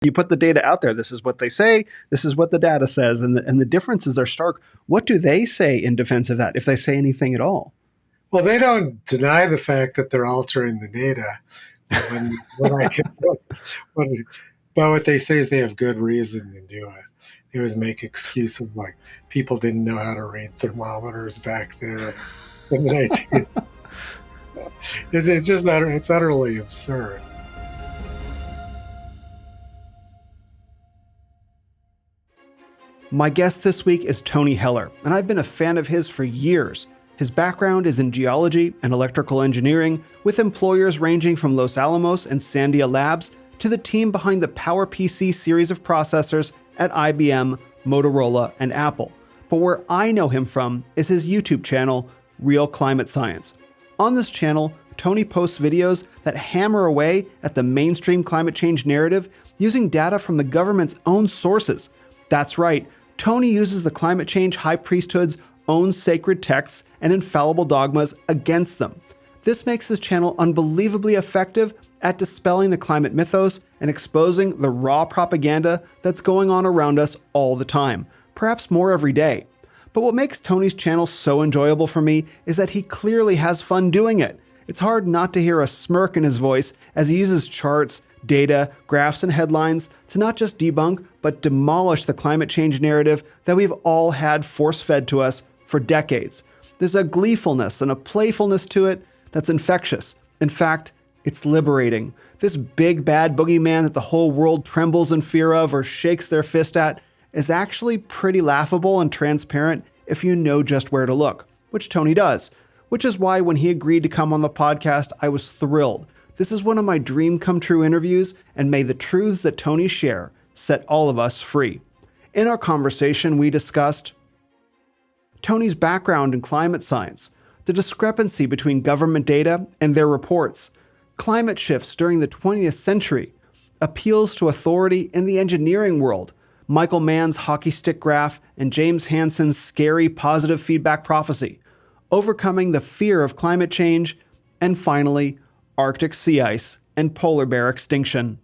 You put the data out there. This is what they say. This is what the data says. And the differences are stark. What do they say in defense of that, if they say anything at all? Well, they don't deny the fact that they're altering the data. But what they say is they have good reason to do it. They always make excuses like people didn't know how to read thermometers back then. It's utterly absurd. My guest this week is Tony Heller, and I've been a fan of his for years. His background is in geology and electrical engineering, with employers ranging from Los Alamos and Sandia Labs to the team behind the PowerPC series of processors at IBM, Motorola, and Apple. But where I know him from is his YouTube channel, Real Climate Science. On this channel, Tony posts videos that hammer away at the mainstream climate change narrative using data from the government's own sources. That's right, Tony uses the climate change high priesthood's own sacred texts and infallible dogmas against them. This makes his channel unbelievably effective at dispelling the climate mythos and exposing the raw propaganda that's going on around us all the time, perhaps more every day. But what makes Tony's channel so enjoyable for me is that he clearly has fun doing it. It's hard not to hear a smirk in his voice as he uses charts, data, graphs, and headlines to not just debunk, but demolish the climate change narrative that we've all had force-fed to us for decades. There's a gleefulness and a playfulness to it that's infectious. In fact, it's liberating. This big bad boogeyman that the whole world trembles in fear of or shakes their fist at is actually pretty laughable and transparent if you know just where to look, which Tony does. Which is why when he agreed to come on the podcast, I was thrilled. This is one of my dream come true interviews, and may the truths that Tony share set all of us free. In our conversation, we discussed Tony's background in climate science, the discrepancy between government data and their reports, climate shifts during the 20th century, appeals to authority in the engineering world, Michael Mann's hockey stick graph, and James Hansen's scary positive feedback prophecy, overcoming the fear of climate change, and finally, Arctic sea ice and polar bear extinction.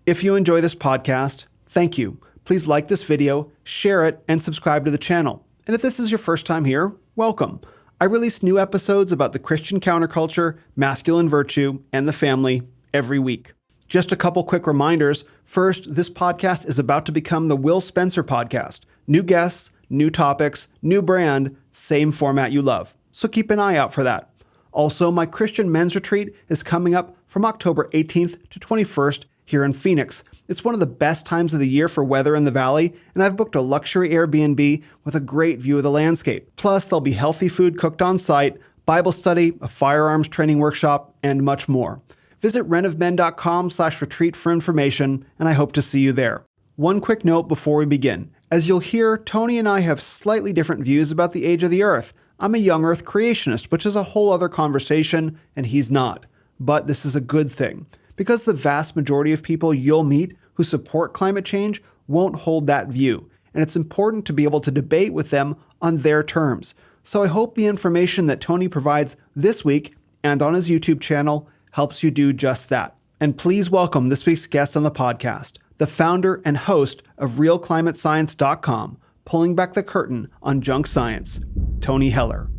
If you enjoy this podcast, thank you. Please like this video, share it, and subscribe to the channel. And if this is your first time here, welcome. I release new episodes about the Christian counterculture, masculine virtue, and the family every week. Just a couple quick reminders. First, this podcast is about to become the Will Spencer podcast. New guests, new topics, new brand, same format you love. So keep an eye out for that. Also, my Christian men's retreat is coming up from October 18th to 21st here in Phoenix. It's one of the best times of the year for weather in the valley, and I've booked a luxury Airbnb with a great view of the landscape. Plus, there'll be healthy food cooked on site, Bible study, a firearms training workshop, and much more. Visit renofmen.com/retreat for information, and I hope to see you there. One quick note before we begin. As you'll hear, Tony and I have slightly different views about the age of the Earth. I'm a young Earth creationist, which is a whole other conversation, and he's not. But this is a good thing, because the vast majority of people you'll meet who support climate change won't hold that view, and it's important to be able to debate with them on their terms. So I hope the information that Tony provides this week and on his YouTube channel helps you do just that. And please welcome this week's guest on the podcast, the founder and host of RealClimateScience.com, pulling back the curtain on junk science, Tony Heller.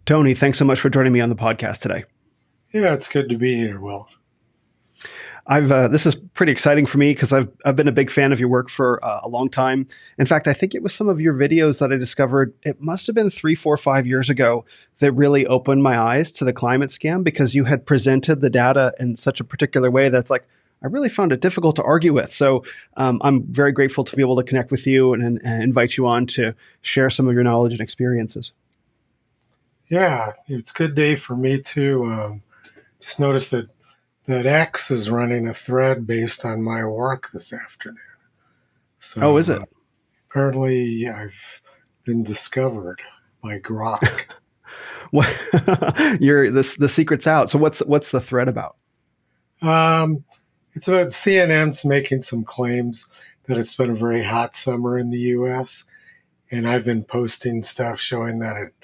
Tony, thanks so much for joining me on the podcast today. Yeah, it's good to be here, Will. This is pretty exciting for me because I've been a big fan of your work for a long time. In fact, I think it was some of your videos that I discovered, it must have been 3, 4, 5 years ago, that really opened my eyes to the climate scam, because you had presented the data in such a particular way that's like, I really found it difficult to argue with. So I'm very grateful to be able to connect with you and invite you on to share some of your knowledge and experiences. Yeah, it's a good day for me too. Just noticed that X is running a thread based on my work this afternoon. So, is it? Apparently I've been discovered by Grok. The secret's out. So what's the thread about? It's about CNN's making some claims that it's been a very hot summer in the U.S. And I've been posting stuff showing that it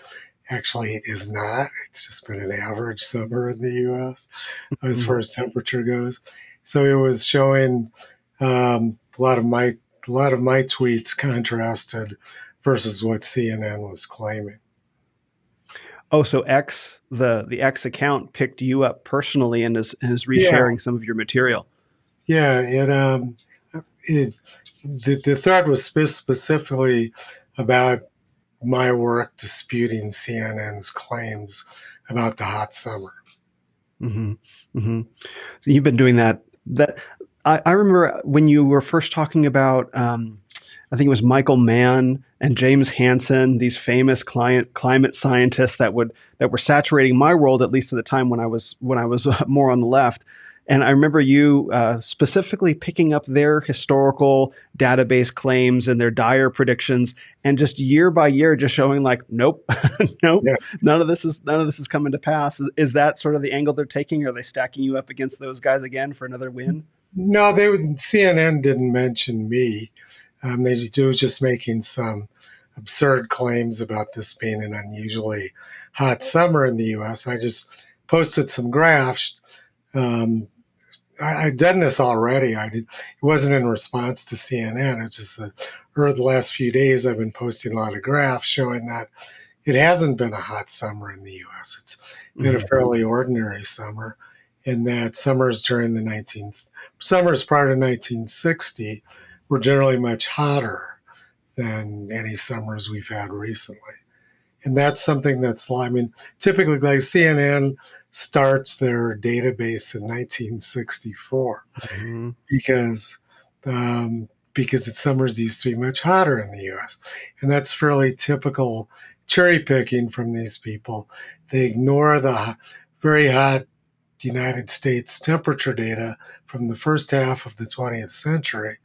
Actually, it is not. It's just been an average summer in the U.S. as far as temperature goes. So it was showing a lot of my tweets contrasted versus what CNN was claiming. Oh, so the X account picked you up personally and is Yeah, resharing some of your material. yeah. It the thread was specifically about my work disputing CNN's claims about the hot summer. Hmm. Hmm. So you've been doing that. I remember when you were first talking about, I think it was Michael Mann and James Hansen, these famous climate scientists that were saturating my world, at least at the time when I was more on the left. And I remember you specifically picking up their historical database claims and their dire predictions, and just year by year, just showing like, nope, nope, Yeah. none of this is coming to pass. Is that sort of the angle they're taking? Are they stacking you up against those guys again for another win? No, CNN didn't mention me. They was just making some absurd claims about this being an unusually hot summer in the U.S. I just posted some graphs. Um, I'd done this already. It wasn't in response to CNN. It's just that over the last few days, I've been posting a lot of graphs showing that it hasn't been a hot summer in the U.S. It's been a Hmm. fairly ordinary summer, and that summers prior to 1960 were generally much hotter than any summers we've had recently. And that's something I mean, typically, like CNN starts their database in 1964 Hmm. because because its summers used to be much hotter in the U.S. And that's fairly typical cherry picking from these people. They ignore the very hot United States temperature data from the first half of the 20th century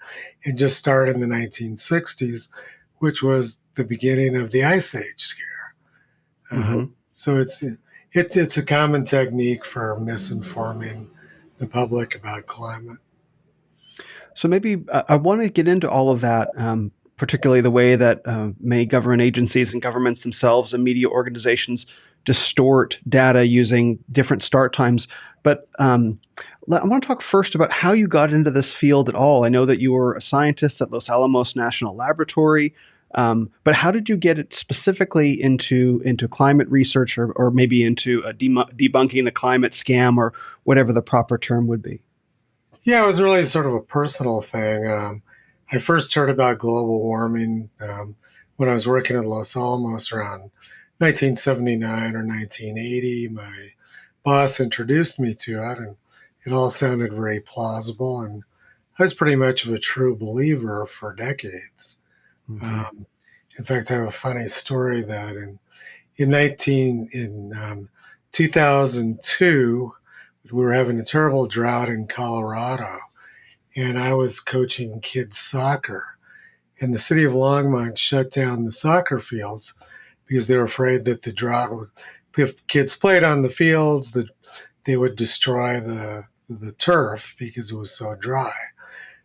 and just start in the 1960s, which was the beginning of the Ice Age scare. Uh, Hmm. so it's a common technique for misinforming the public about climate. So maybe I want to get into all of that, particularly the way that many government agencies and governments themselves and media organizations distort data using different start times. But I want to talk first about how you got into this field at all. I know that you were a scientist at Los Alamos National Laboratory, but how did you get it specifically into climate research, or maybe into debunking the climate scam, or whatever the proper term would be? Yeah, it was really sort of a personal thing. I first heard about global warming when I was working at Los Alamos around 1979 or 1980. My boss introduced me to it, and it all sounded very plausible. And I was pretty much of a true believer for decades. Hmm. Um, in fact, I have a funny story that in 19 in 2002, we were having a terrible drought in Colorado, and I was coaching kids soccer. And the city of Longmont shut down the soccer fields because they were afraid that the drought would, if kids played on the fields, that they would destroy the turf because it was so dry.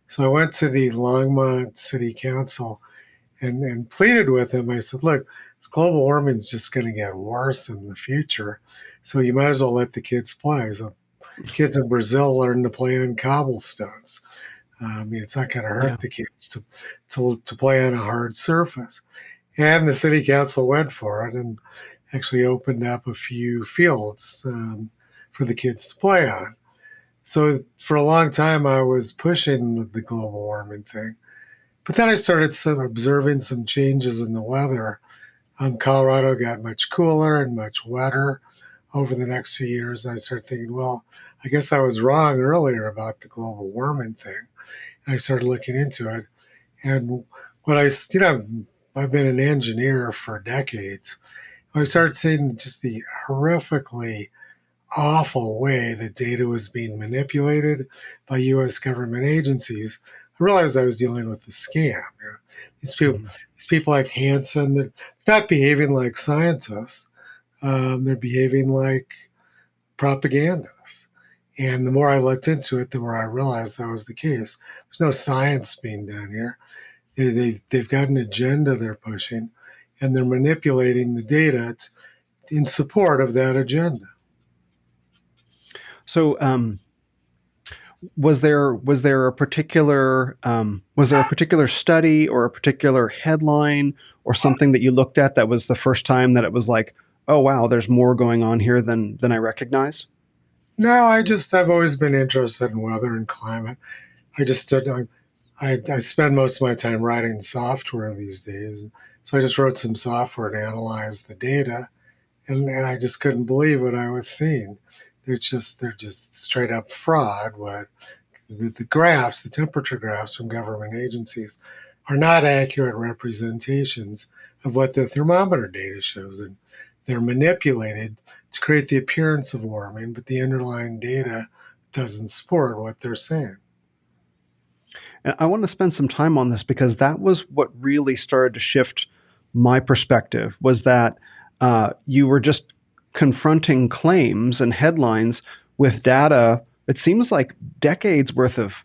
So I went to the Longmont City Council and pleaded with him. I said, look, this global warming is just going to get worse in the future. So you might as well let the kids play. So kids in Brazil learn to play on cobblestones. I mean, it's not going to Yeah. hurt the kids to play on a hard surface. And the city council went for it and actually opened up a few fields for the kids to play on. So for a long time, I was pushing the global warming thing. But then I started observing some changes in the weather. Colorado got much cooler and much wetter over the next few years. And I started thinking, well, I guess I was wrong earlier about the global warming thing. And I started looking into it. And when I've been an engineer for decades. I started seeing just the horrifically awful way that data was being manipulated by U.S. government agencies. I realized I was dealing with a scam. These people, Mhm. these people like Hansen, they're not behaving like scientists. They're behaving like propagandists. And the more I looked into it, the more I realized that was the case. There's no science being done here. They've got an agenda they're pushing, and they're manipulating the data in support of that agenda. So, was there a particular study or a particular headline or something that you looked at that was the first time that it was like, oh wow, there's more going on here than I recognize? No, I've always been interested in weather and climate. I just did. I spend most of my time writing software these days, so I just wrote some software to analyze the data, and I just couldn't believe what I was seeing. They're just straight up fraud. What the graphs, the temperature graphs from government agencies, are not accurate representations of what the thermometer data shows, and they're manipulated to create the appearance of warming, but the underlying data doesn't support what they're saying. And I want to spend some time on this because that was what really started to shift my perspective, was that you were just confronting claims and headlines with data. It seems like decades worth of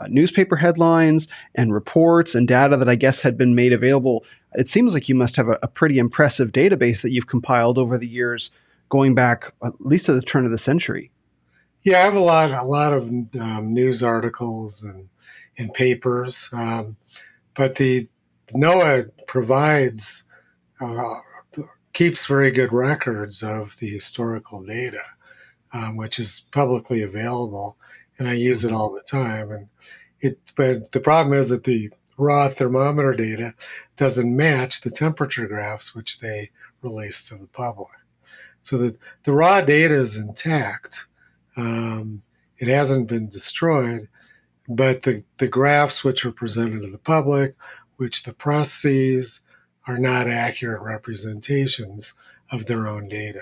newspaper headlines and reports and data that I guess had been made available. It seems like you must have a pretty impressive database that you've compiled over the years, going back at least to the turn of the century. Yeah, I have a lot of news articles and papers, but the NOAA provides uh, keeps very good records of the historical data, which is publicly available, and I use it Mhm. all the time. But the problem is that the raw thermometer data doesn't match the temperature graphs which they release to the public. So the raw data is intact. Um, it hasn't been destroyed, but the graphs which are presented to the public, which the press sees, are not accurate representations of their own data.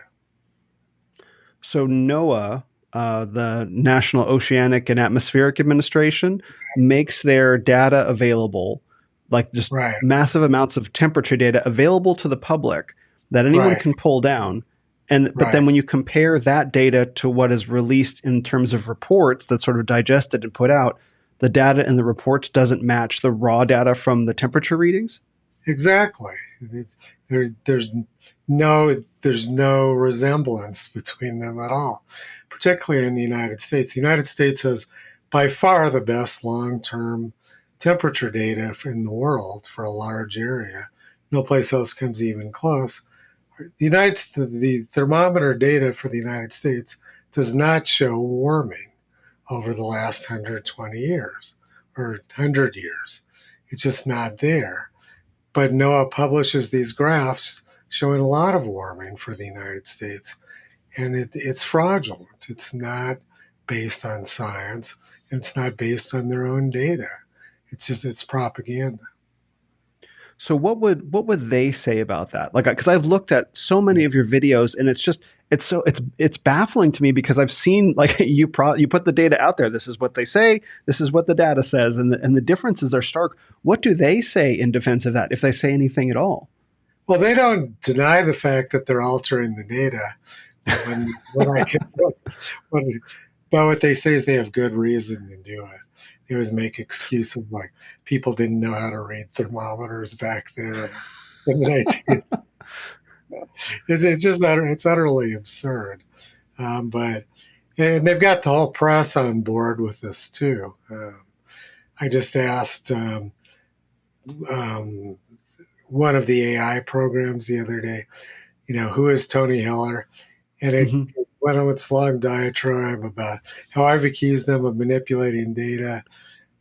So NOAA, the National Oceanic and Atmospheric Administration, makes their data available, like just Right, massive amounts of temperature data available to the public that anyone right, can pull down. And but right. then when you compare that data to what is released in terms of reports that's sort of digested and put out, the data in the reports doesn't match the raw data from the temperature readings. Exactly. There's no resemblance between them at all, particularly in the United States. The United States has by far the best long-term temperature data in the world for a large area. No place else comes even close. The thermometer data for the United States does not show warming over the last 120 years or 100 years. It's just not there. But NOAA publishes these graphs showing a lot of warming for the United States, and it's fraudulent. It's not based on science, and it's not based on their own data. It's propaganda. So what would they say about that? Like, because I've looked at so many of your videos, and it's baffling to me because I've seen like you put the data out there. This is what they say. This is what the data says, and the differences are stark. What do they say in defense of that, if they say anything at all? Well, they don't deny the fact that they're altering the data, but when I can, when, but what they say is they have good reason to do it. They always make excuses like people didn't know how to read thermometers back then. In the 19th. It's utterly absurd. But and they've got the whole press on board with this too. I just asked um, one of the AI programs the other day, who is Tony Heller? And it Hmm. went on with this long diatribe about how I've accused them of manipulating data,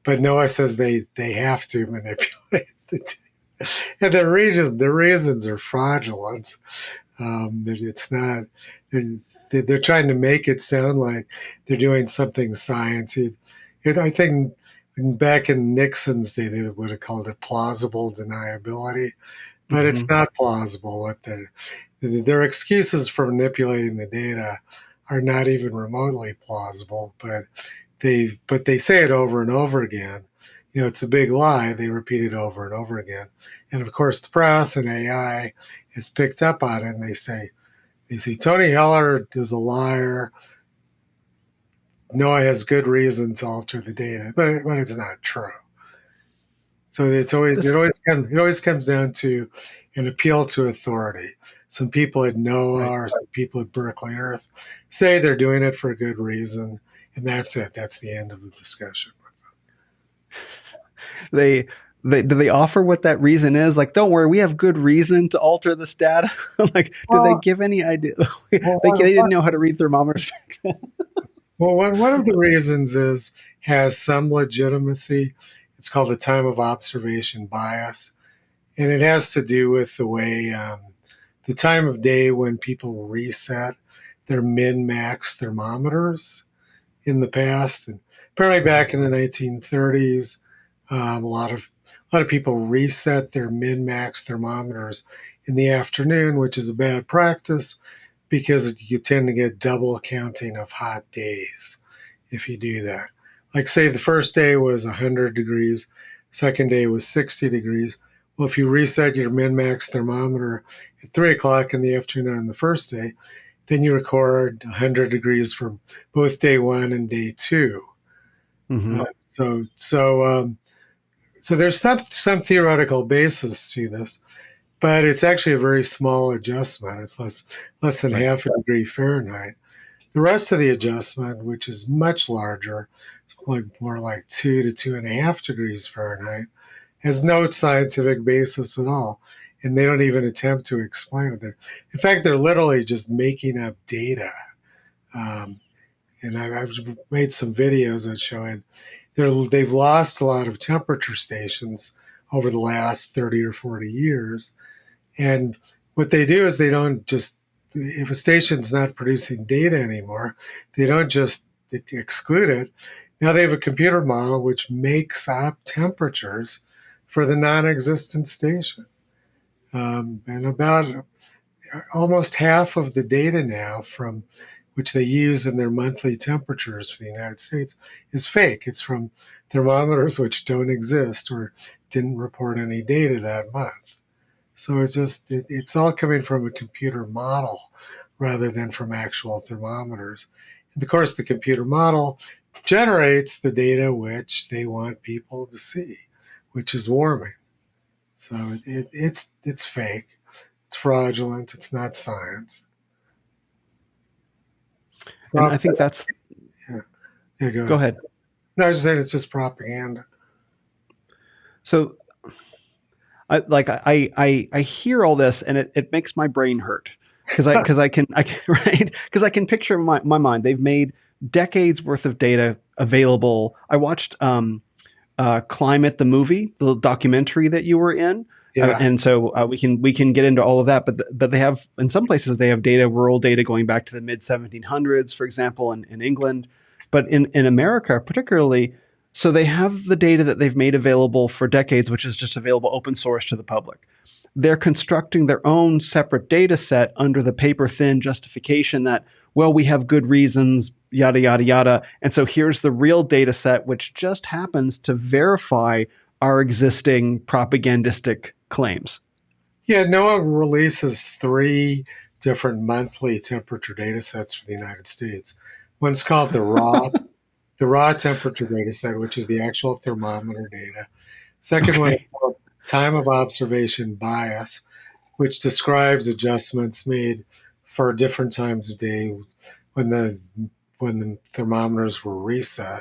but Noah says they have to manipulate the data. And the reasons are fraudulent. It's not. They're trying to make it sound like they're doing something sciencey. I think back in Nixon's day, they would have called it plausible deniability, but it's Hmm. not plausible. What their excuses for manipulating the data are not even remotely plausible. But they say it over and over again. It's a big lie. They repeat it over and over again, and of course, the press and AI has picked up on it, and they say Tony Heller is a liar. Noah has good reason to alter the data, but it's not true. So it This always comes down to an appeal to authority. Some people at NOAA Right. or some people at Berkeley Earth say they're doing it for a good reason, and that's it. That's the end of the discussion. They do they offer what that reason is? Like, don't worry, we have good reason to alter this data. Like, do they Well, give any idea? well, They didn't know how to read thermometers. one of the reasons is has some legitimacy. It's called the time of observation bias, and it has to do with the way the time of day when people reset their min-max thermometers in the past. And apparently, back in the 1930s, a lot of people reset their min-max thermometers in the afternoon, which is a bad practice because you tend to get double counting of hot days if you do that. Like, say the first day was 100 degrees, second day was 60 degrees. Well, if you reset your min-max thermometer at 3 o'clock in the afternoon on the first day, then you record 100 degrees for both day one and day two. Mm-hmm. So there's some theoretical basis to this, but it's actually a very small adjustment. It's less than Right. half a degree Fahrenheit. The rest of the adjustment, which is much larger, like more like 2 to 2.5 degrees Fahrenheit, has no scientific basis at all. And they don't even attempt to explain it. In fact, they're literally just making up data. And I've made some videos on showing they've lost a lot of temperature stations over the last 30 or 40 years. And what they do is they don't just, if a station's not producing data anymore, they don't just exclude it. Now they have a computer model which makes up temperatures for the non-existent station. And about almost half of the data now from which they use in their monthly temperatures for the United States is fake. It's from thermometers which don't exist or didn't report any data that month. So it's all coming from a computer model rather than from actual thermometers. And of course, the computer model generates the data which they want people to see, which is warming. So it's fake, it's fraudulent, it's not science. And I think that's. Yeah, yeah, Go ahead. No, I was just saying it's just propaganda. So, I hear all this, and it makes my brain hurt because I can right, because I can picture in my mind they've made decades worth of data available. I watched Climate the movie, the documentary that you were in. Yeah. And so we can get into all of that, but they have, in some places they have data, rural data going back to the mid 1700s, for example, in England, but in America particularly. So they have the data that they've made available for decades, which is just available open source to the public. They're constructing their own separate data set under the paper thin justification that, well, we have good reasons, yada, yada, yada. And so here's the real data set, which just happens to verify our existing propagandistic claims. Yeah, NOAA releases 3 different monthly temperature data sets for the United States. One's called the raw temperature data set, which is the actual thermometer data. Second one is called time of observation bias, which describes adjustments made for different times of day when the thermometers were reset.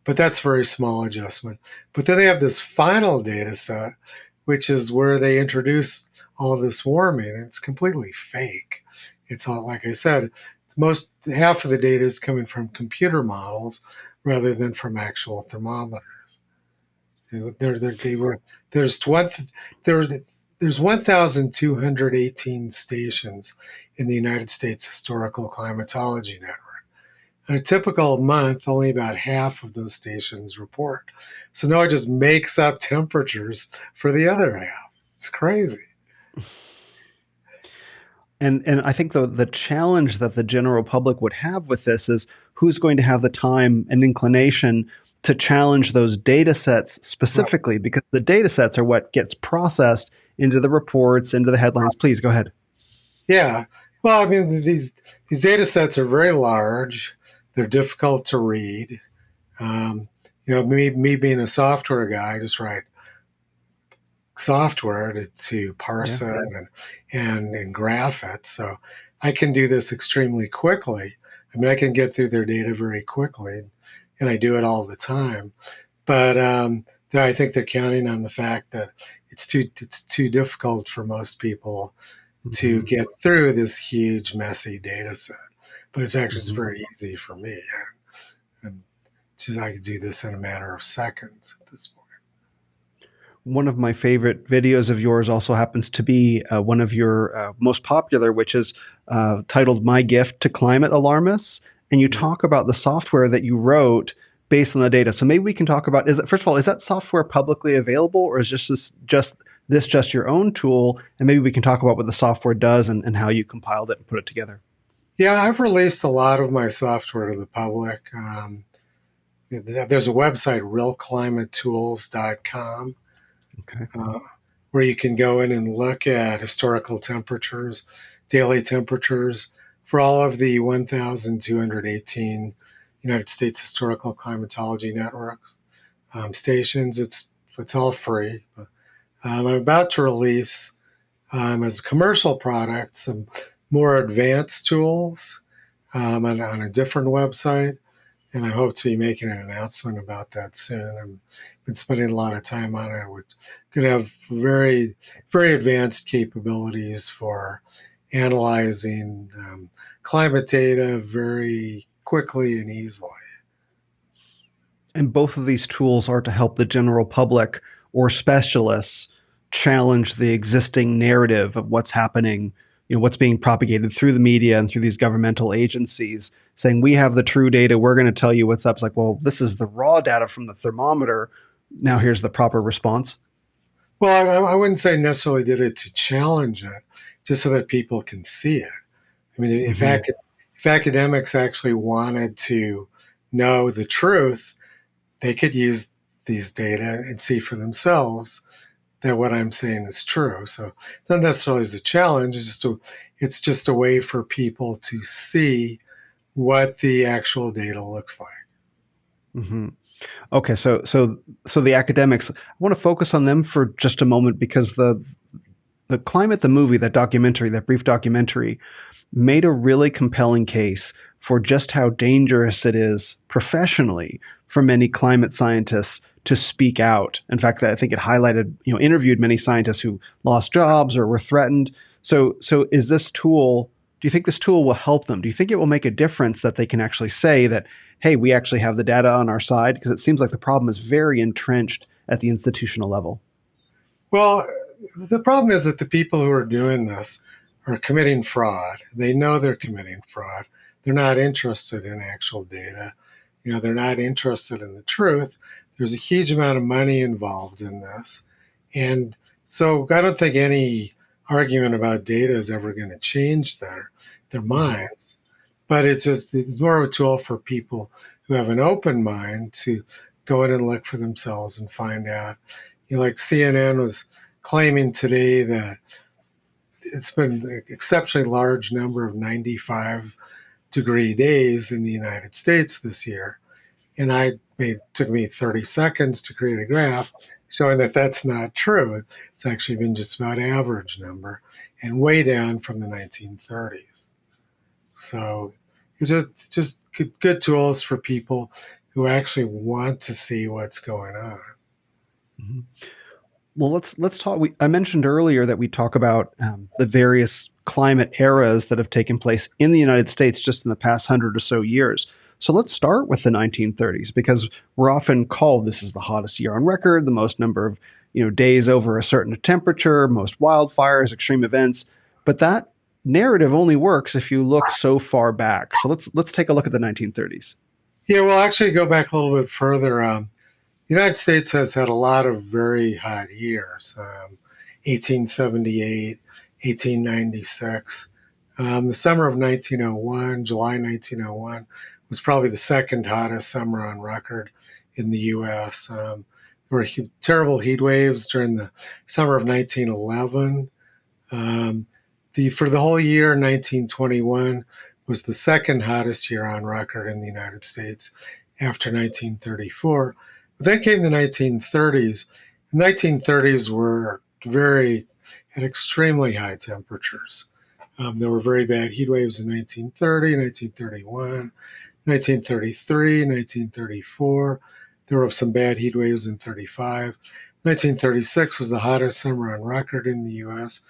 But that's a very small adjustment. But then they have this final data set, which is where they introduce all of this warming. And it's completely fake. It's all, like I said, half of the data is coming from computer models rather than from actual thermometers. There's 1,218 stations in the United States Historical Climatology Network. In a typical month, only about half of those stations report. So now it just makes up temperatures for the other half. It's crazy. And I think the challenge that the general public would have with this is who's going to have the time and inclination to challenge those data sets specifically, right? Because the data sets are what gets processed into the reports, into the headlines. Please go ahead. Yeah. Well, I mean, these data sets are very large. They're difficult to read. Me being a software guy, I just write software to parse Yeah. it and graph it. So I can do this extremely quickly. I mean, I can get through their data very quickly, and I do it all the time. But I think they're counting on the fact that it's too difficult for most people to Hmm. get through this huge, messy data set. But it's Hmm. very easy for me. And I can do this in a matter of seconds at this point. One of my favorite videos of yours also happens to be one of your most popular, which is titled My Gift to Climate Alarmists. And you talk about the software that you wrote based on the data. So maybe we can talk about, first of all, is that software publicly available, or is just your own tool? And maybe we can talk about what the software does and how you compiled it and put it together. Yeah, I've released a lot of my software to the public. There's a website, realclimatetools.com, Okay. uh, where you can go in and look at historical temperatures, daily temperatures for all of the 1,218 United States Historical Climatology Networks stations. It's all free. I'm about to release as a commercial product some more advanced tools on a different website, and I hope to be making an announcement about that soon. I've been spending a lot of time on it. We're going to have very, very advanced capabilities for analyzing climate data very quickly and easily. And both of these tools are to help the general public or specialists challenge the existing narrative of what's happening, what's being propagated through the media and through these governmental agencies, saying we have the true data, we're going to tell you what's up. It's like, well, this is the raw data from the thermometer. Now here's the proper response. Well, I wouldn't say necessarily did it to challenge it, just so that people can see it. I mean, Mm-hmm. if academics actually wanted to know the truth, they could use these data and see for themselves that what I'm saying is true. So it's not necessarily as a challenge. It's just a way for people to see what the actual data looks like. Mm-hmm. Okay, so the academics, I want to focus on them for just a moment because the climate, the movie, that documentary, that brief documentary, made a really compelling case for just how dangerous it is professionally for many climate scientists to speak out. In fact, I think it highlighted, interviewed many scientists who lost jobs or were threatened. So is this tool, do you think this tool will help them? Do you think it will make a difference that they can actually say that, hey, we actually have the data on our side? Because it seems like the problem is very entrenched at the institutional level. Well, the problem is that the people who are doing this are committing fraud. They know they're committing fraud. They're not interested in actual data. They're not interested in the truth. There's a huge amount of money involved in this. And so I don't think any argument about data is ever going to change their Mm-hmm. minds. But it's more of a tool for people who have an open mind to go in and look for themselves and find out. Like CNN was claiming today that it's been an exceptionally large number of 95-degree days in the United States this year. And it took me 30 seconds to create a graph showing that that's not true. It's actually been just about average number and way down from the 1930s. So it's just good tools for people who actually want to see what's going on. Mm-hmm. Well, let's talk. I mentioned earlier that we talk about the various climate eras that have taken place in the United States just in the past 100 or so years. So let's start with the 1930s because we're often called this is the hottest year on record, the most number of days over a certain temperature, most wildfires, extreme events. But that narrative only works if you look so far back. So let's take a look at the 1930s. Yeah, well, actually, go back a little bit further. The United States has had a lot of very hot years 1878, 1896. The summer of 1901, July 1901, was probably the second hottest summer on record in the U.S. There were terrible heat waves during the summer of 1911. For the whole year, 1921 was the second hottest year on record in the United States after 1934. But then came the 1930s. The 1930s were had extremely high temperatures. There were very bad heat waves in 1930, 1931, 1933, 1934. There were some bad heat waves in 35. 1936 was the hottest summer on record in the U.S.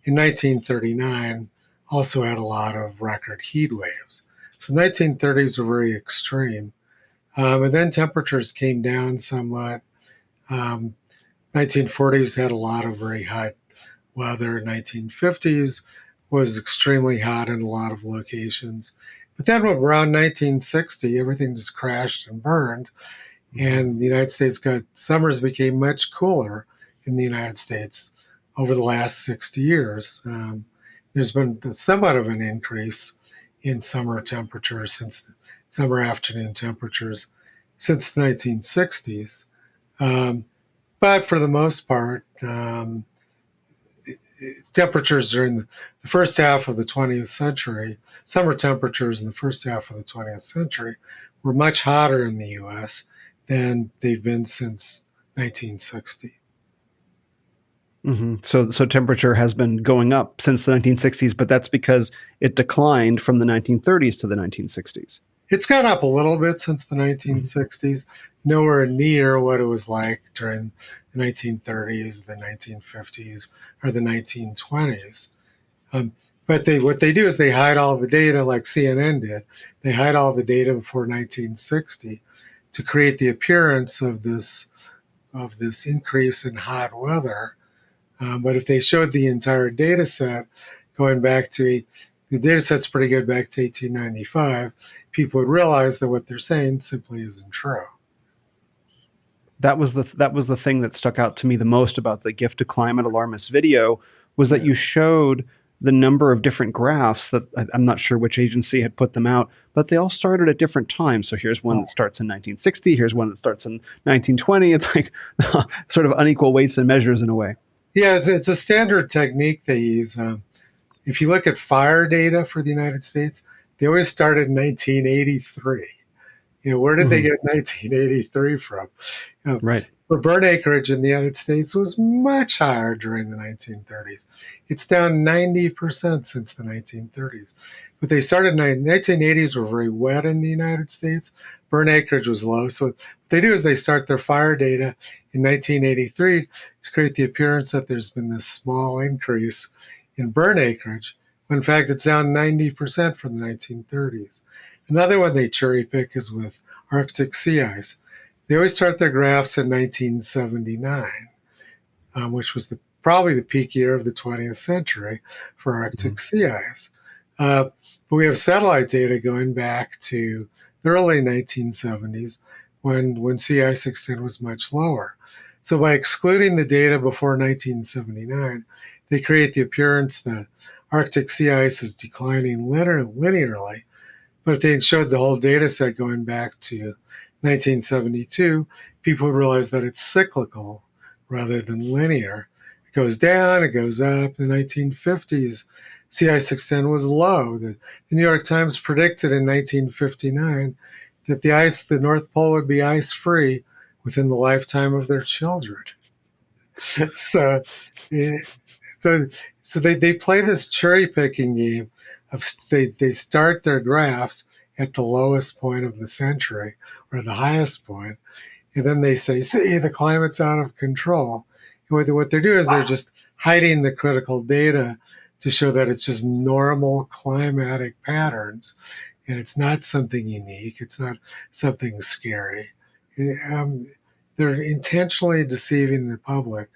In 1939, also had a lot of record heat waves. So 1930s were very extreme. And then temperatures came down somewhat. 1940s had a lot of very hot weather. 1950s was extremely hot in a lot of locations. But then around 1960, everything just crashed and burned. And the United States summers became much cooler in the United States over the last 60 years. There's been somewhat of an increase in summer temperatures summer afternoon temperatures since the 1960s. But for the most part, temperatures during the first half of the 20th century, summer temperatures in the first half of the 20th century were much hotter in the U.S. than they've been since 1960. Mm-hmm. So temperature has been going up since the 1960s, but that's because it declined from the 1930s to the 1960s. It's gone up a little bit since the 1960s, nowhere near what it was like during the 1930s, the 1950s, or the 1920s. But what they do is they hide all the data, like CNN did. They hide all the data before 1960 to create the appearance of this increase in hot weather. But if they showed the entire data set going back to the data set's pretty good back to 1895, people would realize that what they're saying simply isn't true. That was the thing that stuck out to me the most about the Gift to Climate Alarmist video was that you showed the number of different graphs that I'm not sure which agency had put them out, but they all started at different times. So here's one that starts in 1960, here's one that starts in 1920. It's like sort of unequal weights and measures in a way. Yeah, it's a standard technique they use. If you look at fire data for the United States, they always started in 1983. Where did they get 1983 from? Right. For burn acreage in the United States was much higher during the 1930s. It's down 90% since the 1930s. But they started, 1980s were very wet in the United States. Burn acreage was low. So what they do is they start their fire data in 1983 to create the appearance that there's been this small increase in burn acreage, when in fact it's down 90% from the 1930s. Another one they cherry pick is with Arctic sea ice. They always start their graphs in 1979, which was probably the peak year of the 20th century for Arctic sea ice. But we have satellite data going back to the early 1970s when sea ice extent was much lower. So by excluding the data before 1979, they create the appearance that Arctic sea ice is declining linearly. But if they showed the whole data set going back to 1972, people would realize that it's cyclical rather than linear. It goes down, it goes up. In the 1950s, sea ice extent was low. The New York Times predicted in 1959 that the North Pole would be ice-free within the lifetime of their children. So they play this cherry-picking game. They start their graphs at the lowest point of the century or the highest point, and then they say, see, the climate's out of control. And what they're doing is they're just hiding the critical data to show that it's just normal climatic patterns, and it's not something unique. It's not something scary. They're intentionally deceiving the public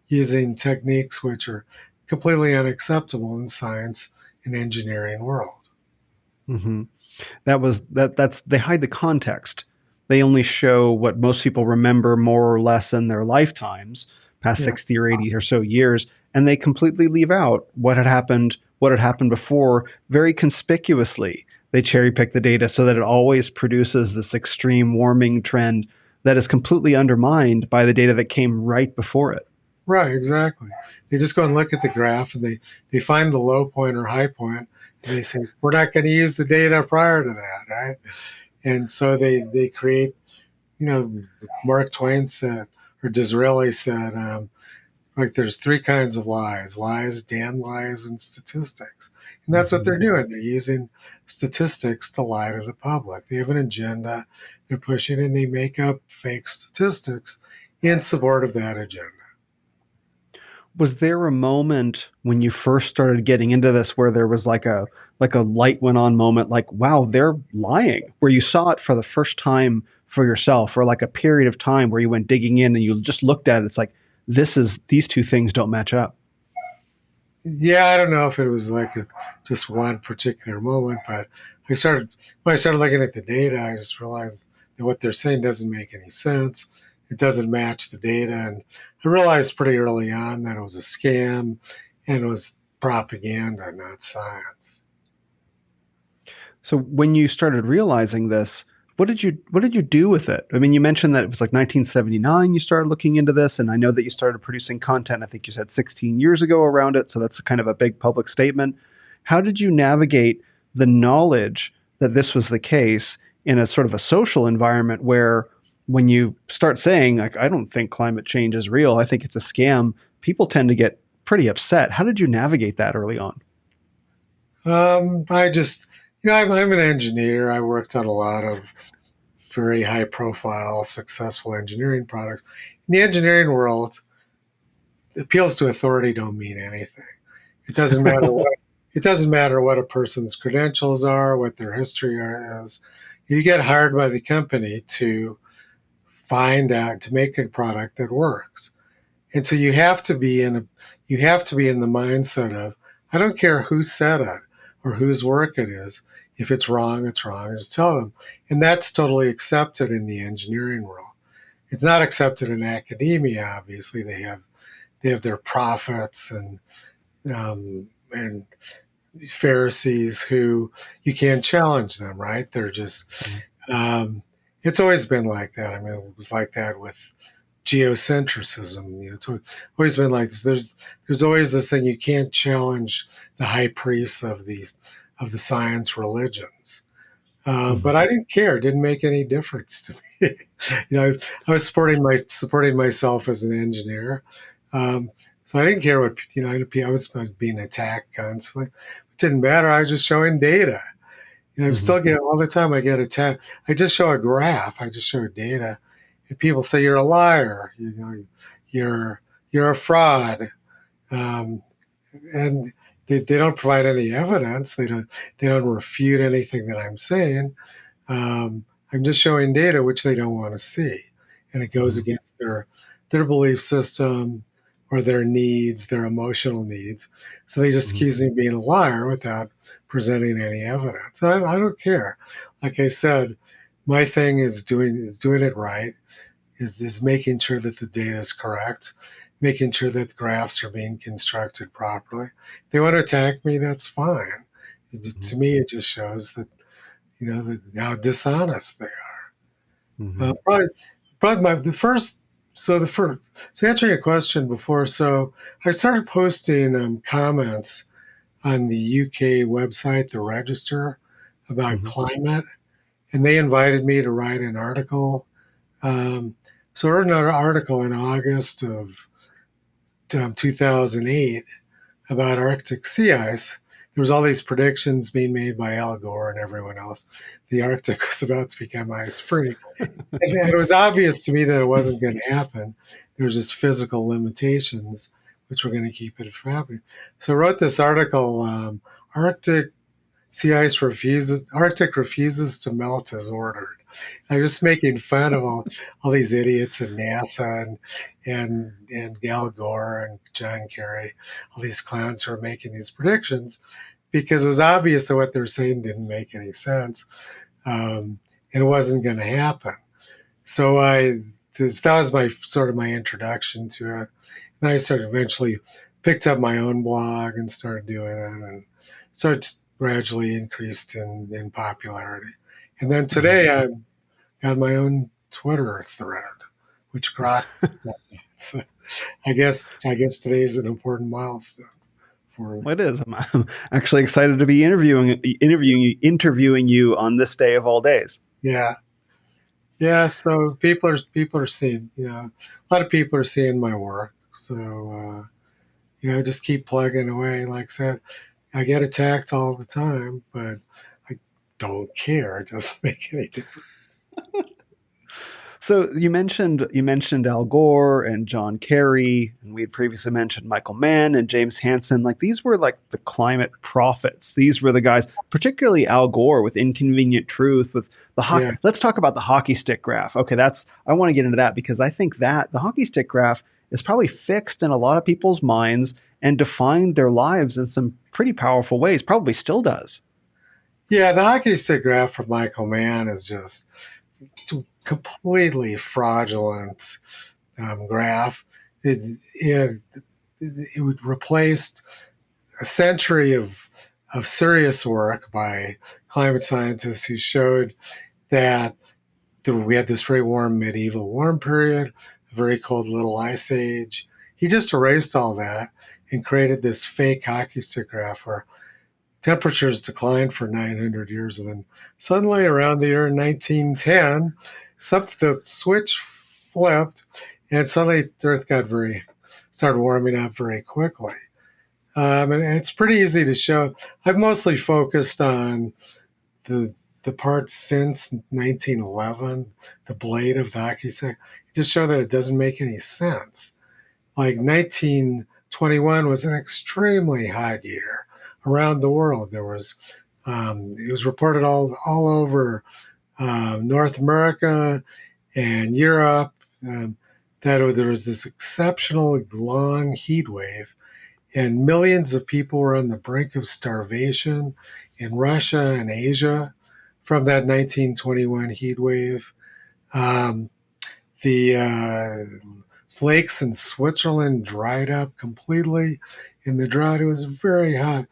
using techniques which are completely unacceptable in science and engineering world. Mm-hmm. That's they hide the context. They only show what most people remember more or less in their lifetimes, past 60 or 80 or so years, and they completely leave out what had happened before. Very conspicuously, they cherry pick the data so that it always produces this extreme warming trend that is completely undermined by the data that came right before it. Right, exactly. They just go and look at the graph and they find the low point or high point, and they say, we're not going to use the data prior to that, right? And so they create, Mark Twain said, or Disraeli said, like there's three kinds of lies: lies, damn lies, and statistics. And that's what Hmm. they're doing. They're using statistics to lie to the public. They have an agenda they're pushing, and they make up fake statistics in support of that agenda. Was there a moment when you first started getting into this where there was like a light went on moment, like, wow, they're lying, where you saw it for the first time for yourself, or like a period of time where you went digging in and you just looked at it, it's like, these two things don't match up? Yeah, I don't know if it was like just one particular moment, but when I started looking at the data, I just realized that what they're saying doesn't make any sense. It doesn't match the data, and I realized pretty early on that it was a scam and it was propaganda, not science. So when you started realizing this, what did you do with it? I mean, you mentioned that it was like 1979 you started looking into this, and I know that you started producing content, I think you said 16 years ago around it, so that's kind of a big public statement. How did you navigate the knowledge that this was the case in a sort of a social environment where when you start saying, like, I don't think climate change is real, I think it's a scam, people tend to get pretty upset. How did you navigate that early on? I just, I'm an engineer. I worked on a lot of very high profile, successful engineering products. In the engineering world, appeals to authority don't mean anything. It doesn't matter what it doesn't matter what a person's credentials are, what their history is. You get hired by the company to find out to make a product that works. And so you have to be in the mindset of I don't care who said it or whose work it is. If it's wrong, it's wrong. Just tell them. And that's totally accepted in the engineering world. It's not accepted in academia. Obviously, they have their prophets and Pharisees who you can't challenge them, right? They're just it's always been like that. I mean, it was like that with geocentrism. It's always been like this. There's always this thing you can't challenge the high priests of the science religions. But I didn't care. It didn't make any difference to me. I was supporting myself as an engineer. So I didn't care what I was being attacked constantly. It didn't matter. I was just showing data. I'm Mm-hmm. still getting all the time. I get attacked. I just show a graph. I just show data, and people say you're a liar. You're you're a fraud, um, and they don't provide any evidence. They don't refute anything that I'm saying. I'm just showing data which they don't want to see, and it goes Mm-hmm. against their belief system or their needs, their emotional needs. So they just Mm-hmm. accuse me of being a liar without presenting any evidence. I don't care. Like I said, my thing is doing it right, is making sure that the data is correct, making sure that the graphs are being constructed properly. If they want to attack me, that's fine. To me, it just shows that how dishonest they are. Mm-hmm. Probably the first. So answering your question before, so I started posting comments on the UK website, the Register, about Mm-hmm. climate, and they invited me to write an article. Um, so I wrote another article in August of 2008 about Arctic sea ice. There was all these predictions being made by Al Gore and everyone else. The Arctic was about to become ice free. And it was obvious to me that it wasn't going to happen. There was just physical limitations which were going to keep it from happening. So I wrote this article, Arctic Arctic refuses to melt as ordered. I was just making fun of all these idiots in NASA and Al Gore and John Kerry, all these clowns who are making these predictions because it was obvious that what they were saying didn't make any sense, and it wasn't going to happen. So that was my sort of my introduction to it. Then I started eventually picked up my own blog and started doing it, and started gradually increased in popularity. And then Mm-hmm. today I've got my own Twitter thread, which got so I guess today is an important milestone for me. Well, it is. I'm actually excited to be interviewing you on this day of all days. Yeah. Yeah, so people are seeing, a lot of people are seeing my work. So, just keep plugging away. Like I said, I get attacked all the time, but I don't care. It doesn't make any difference. So you mentioned Al Gore and John Kerry, and we had previously mentioned Michael Mann and James Hansen. Like these were like the climate prophets. These were the guys, particularly Al Gore with Inconvenient Truth, with the hockey. Yeah. Let's talk about the hockey stick graph. Okay, I want to get into that because I think that the hockey stick graph is probably fixed in a lot of people's minds and defined their lives in some pretty powerful ways. Probably still does. Yeah, the hockey stick graph from Michael Mann is just completely fraudulent graph. It replaced a century of serious work by climate scientists who showed that we had this very warm medieval warm period, a very cold little ice age. He just erased all that and created this fake hockey stick graph where temperatures declined for 900 years, and then suddenly around the year 1910, the switch flipped, and suddenly the Earth started warming up very quickly. And it's pretty easy to show. I've mostly focused on the parts since 1911, the blade of the hockey stick, just show that it doesn't make any sense. Like 1921 was an extremely hot year around the world. It was reported all over North America and Europe that there was this exceptional long heat wave, and millions of people were on the brink of starvation in Russia and Asia from that 1921 heat wave. The lakes in Switzerland dried up completely in the drought. It was very hot.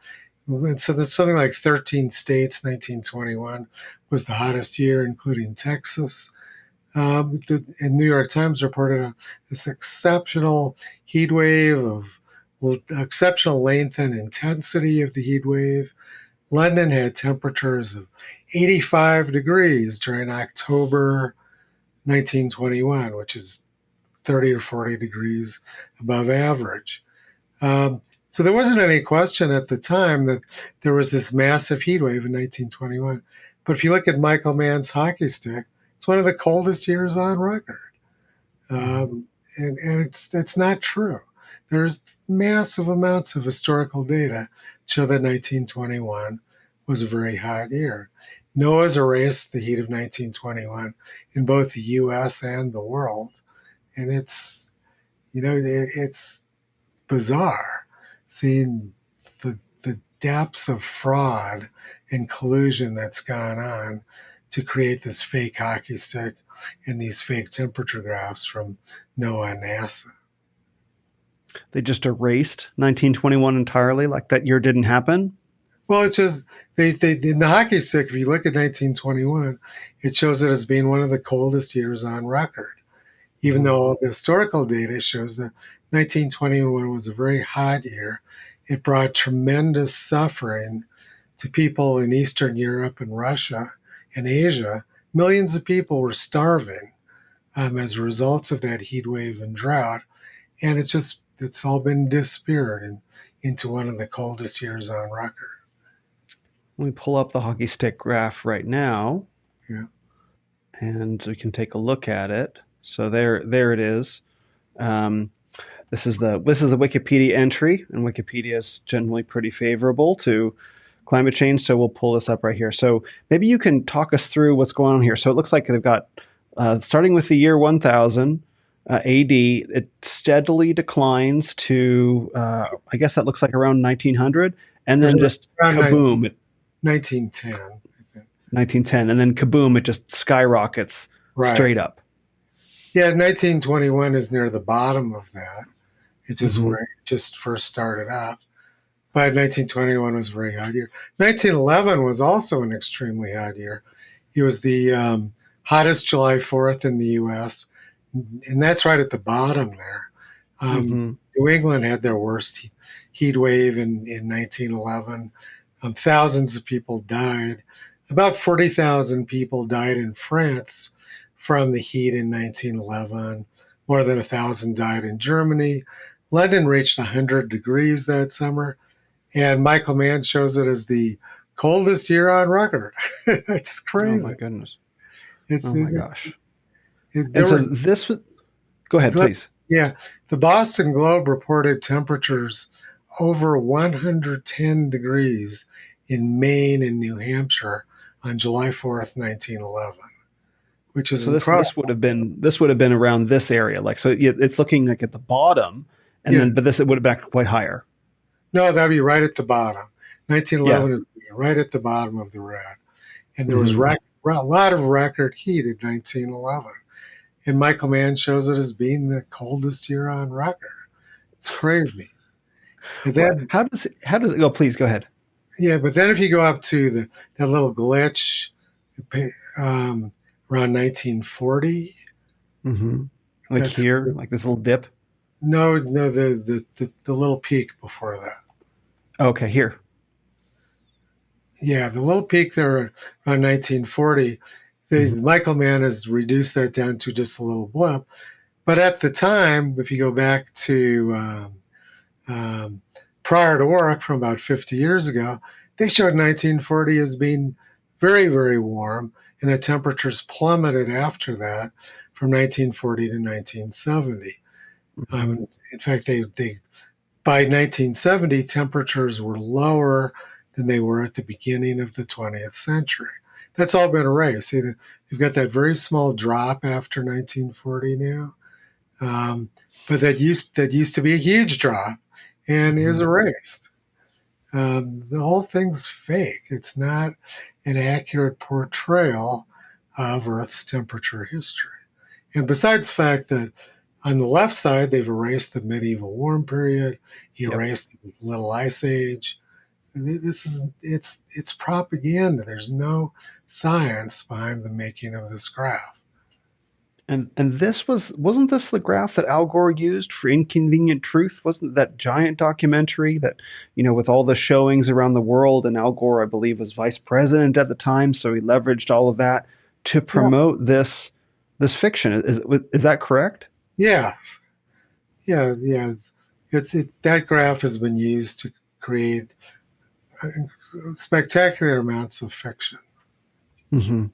And so there's something like 13 states, 1921 was the hottest year, including Texas. And New York Times reported this exceptional heat wave of exceptional length and intensity of the heat wave. London had temperatures of 85 degrees during October 1921, which is 30 or 40 degrees above average. So there wasn't any question at the time that there was this massive heat wave in 1921. But if you look at Michael Mann's hockey stick, it's one of the coldest years on record. And it's not true. There's massive amounts of historical data to show that 1921 was a very hot year. NOAA's erased the heat of 1921 in both the U.S. and the world, and it's bizarre seeing the depths of fraud and collusion that's gone on to create this fake hockey stick and these fake temperature graphs from NOAA and NASA. They just erased 1921 entirely, like that year didn't happen. Well, it's just they in the hockey stick. If you look at 1921, it shows it as being one of the coldest years on record, even though all the historical data shows that 1921 was a very hot year. It brought tremendous suffering to people in Eastern Europe and Russia and Asia. Millions of people were starving as a result of that heat wave and drought, and it's all been disappeared into one of the coldest years on record. Let me pull up the hockey stick graph right now. Yeah. And we can take a look at it. So there it is. This is the Wikipedia entry, and Wikipedia is generally pretty favorable to climate change. So we'll pull this up right here. So maybe you can talk us through what's going on here. So it looks like they've got starting with the year 1000 AD, it steadily declines to I guess that looks like around 1900, and then just kaboom. 1910. 1910, and then kaboom, it just skyrockets straight up. Yeah, 1921 is near the bottom of that. It's just where it just first started up. But 1921 was a very hot year. 1911 was also an extremely hot year. It was the hottest July 4th in the U.S., and that's right at the bottom there. New England had their worst heat wave in 1911. Thousands of people died. About 40,000 people died in France from the heat in 1911. More than 1,000 died in Germany. London reached 100 degrees that summer, and Michael Mann shows it as the coldest year on record. It's Oh my crazy. goodness. It's Oh my gosh. there And so were this was, go ahead, please. yeah, the Boston Globe reported temperatures over 110 degrees in Maine and New Hampshire on July 4th, 1911, which is So incredible. this would have been around this area. Like, so it's looking like at the bottom, and Yeah, then, but this, it would have been quite higher. no, that'd be right at the bottom. Yeah. 1911 is right at the bottom of the red. And there was Hmm. a lot of record heat in 1911. And Michael Mann shows it as being the coldest year on record. It's crazy. But then, How does it go? Please go ahead. yeah, but then if you go up to that little glitch um, around 1940, Hmm. Like that's here, like this little dip. no, the little peak before that. Okay, here. Yeah, the little peak there around 1940. Hmm. Michael Mann has reduced that down to just a little blip. But at the time, if you go back to um, prior to work from about 50 years ago, they showed 1940 as being very, very warm, and the temperatures plummeted after that from 1940 to 1970. Hmm. In fact, they by 1970 temperatures were lower than they were at the beginning of the 20th century. That's all been erased. See, you've got that very small drop after 1940 now, but that used to be a huge drop and is Hmm. erased. The whole thing's fake. It's not an accurate portrayal of Earth's temperature history. And besides the fact that on the left side, they've erased the medieval warm period, he Yep. erased the little ice age. It's propaganda. There's no science behind the making of this graph. And this wasn't this the graph that Al Gore used for Inconvenient Truth? Wasn't that giant documentary that, with all the showings around the world, and Al Gore, I believe, was vice president at the time, so he leveraged all of that to Yeah, promote this fiction. Is that correct? yeah, yeah. It's that graph has been used to create spectacular amounts of fiction. Hmm.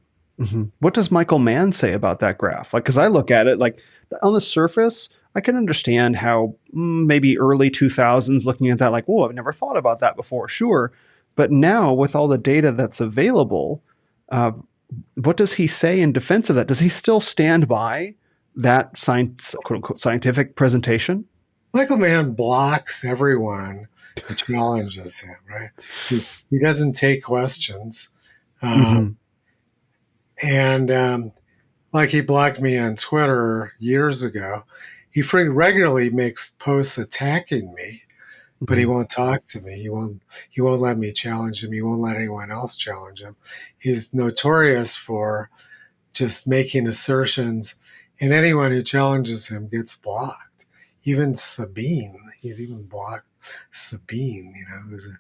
Hmm. What does Michael Mann say about that graph? Like, because I look at it like on the surface, I can understand how maybe early 2000s looking at that, like, oh, I've never thought about that before. Sure. But now with all the data that's available, uh, what does he say in defense of that? Does he still stand by that science, quote unquote, scientific presentation? Michael Mann blocks everyone who challenges him. Right? He doesn't take questions, uh, Hmm. and like he blocked me on Twitter years ago. He regularly makes posts attacking me, but he Hmm. won't talk to me. He won't let me challenge him. He won't let anyone else challenge him. He's notorious for just making assertions, and anyone who challenges him gets blocked. Even Sabine, he's even blocked Sabine, who's a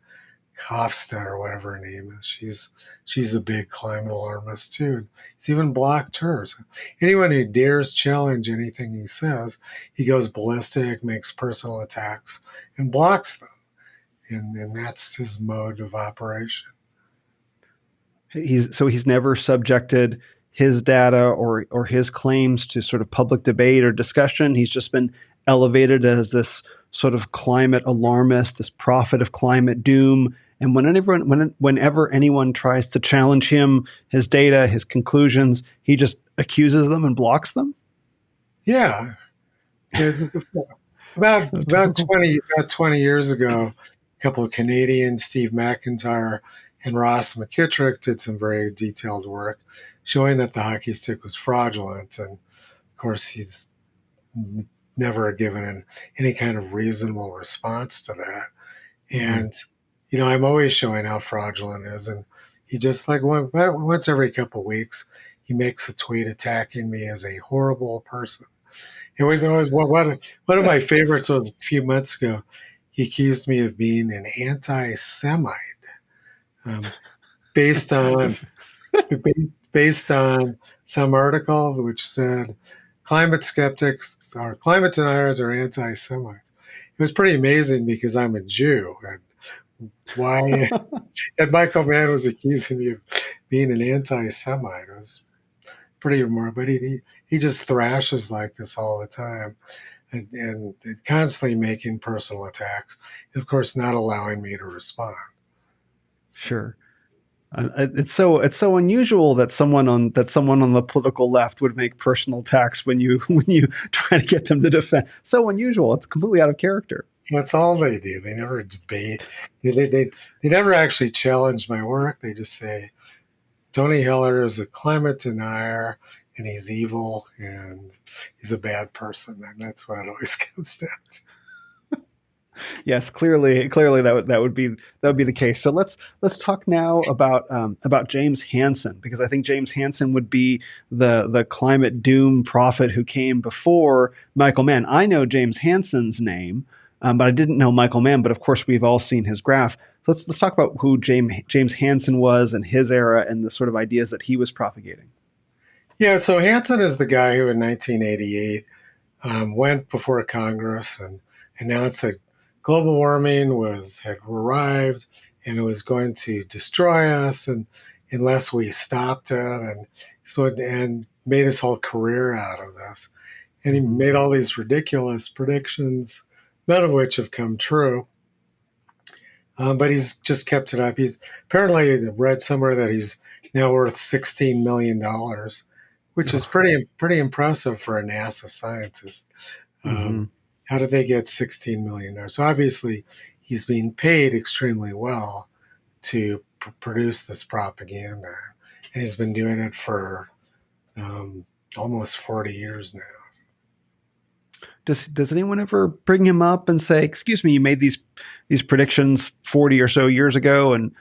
Hofstad or whatever her name is. She's a big climate alarmist too. He's even blocked her. So anyone who dares challenge anything he says, he goes ballistic, makes personal attacks, and blocks them. And that's his mode of operation. He's never subjected his data or his claims to sort of public debate or discussion. He's just been elevated as this sort of climate alarmist, this prophet of climate doom. And whenever anyone tries to challenge him, his data, his conclusions, he just accuses them and blocks them. Yeah. So typical. About 20 years ago, a couple of Canadians, Steve McIntyre and Ross McKittrick, did some very detailed work showing that the hockey stick was fraudulent. And of course, he's never given any kind of reasonable response to that. Mhm. And, I'm always showing how fraudulent it is. And he just like once every couple of weeks, he makes a tweet attacking me as a horrible person. And we always one of my favorites was a few months ago. He accused me of being an anti-Semite, um, based on based on some article which said climate skeptics or climate deniers are anti-Semites. was pretty amazing because I'm a Jew. And why? And Michael Mann was accusing me of being an anti-Semite. It was pretty remarkable. But he just thrashes like this all the time, and constantly making personal attacks, and of course not allowing me to respond. Sure. It's so unusual that someone on the political left would make personal attacks when you when you try to get them to defend. So unusual. It's completely out of character. That's all they do. They never debate. They never actually challenge my work. They just say Tony Heller is a climate denier and he's evil and he's a bad person. And that's what it always comes down to. Yes, clearly that would be the case. So let's talk now about James Hansen, because I think James Hansen would be the climate doom prophet who came before Michael Mann. I know James Hansen's name, but I didn't know Michael Mann. But of course, we've all seen his graph. So let's talk about who James Hansen was and his era and the sort of ideas that he was propagating. Yeah, so Hansen is the guy who in 1988 went before Congress and announced that global warming had arrived and it was going to destroy us and unless we stopped it, and made his whole career out of this. And he made all these ridiculous predictions, none of which have come true. But he's just kept it up. He's apparently read somewhere that he's now worth $16 million, which is pretty impressive for a NASA scientist. How did they get $16 million? So obviously he's being paid extremely well to produce this propaganda. And he's been doing it for almost 40 years now. Does anyone ever bring him up and say, "Excuse me, you made these predictions 40 or so years ago, and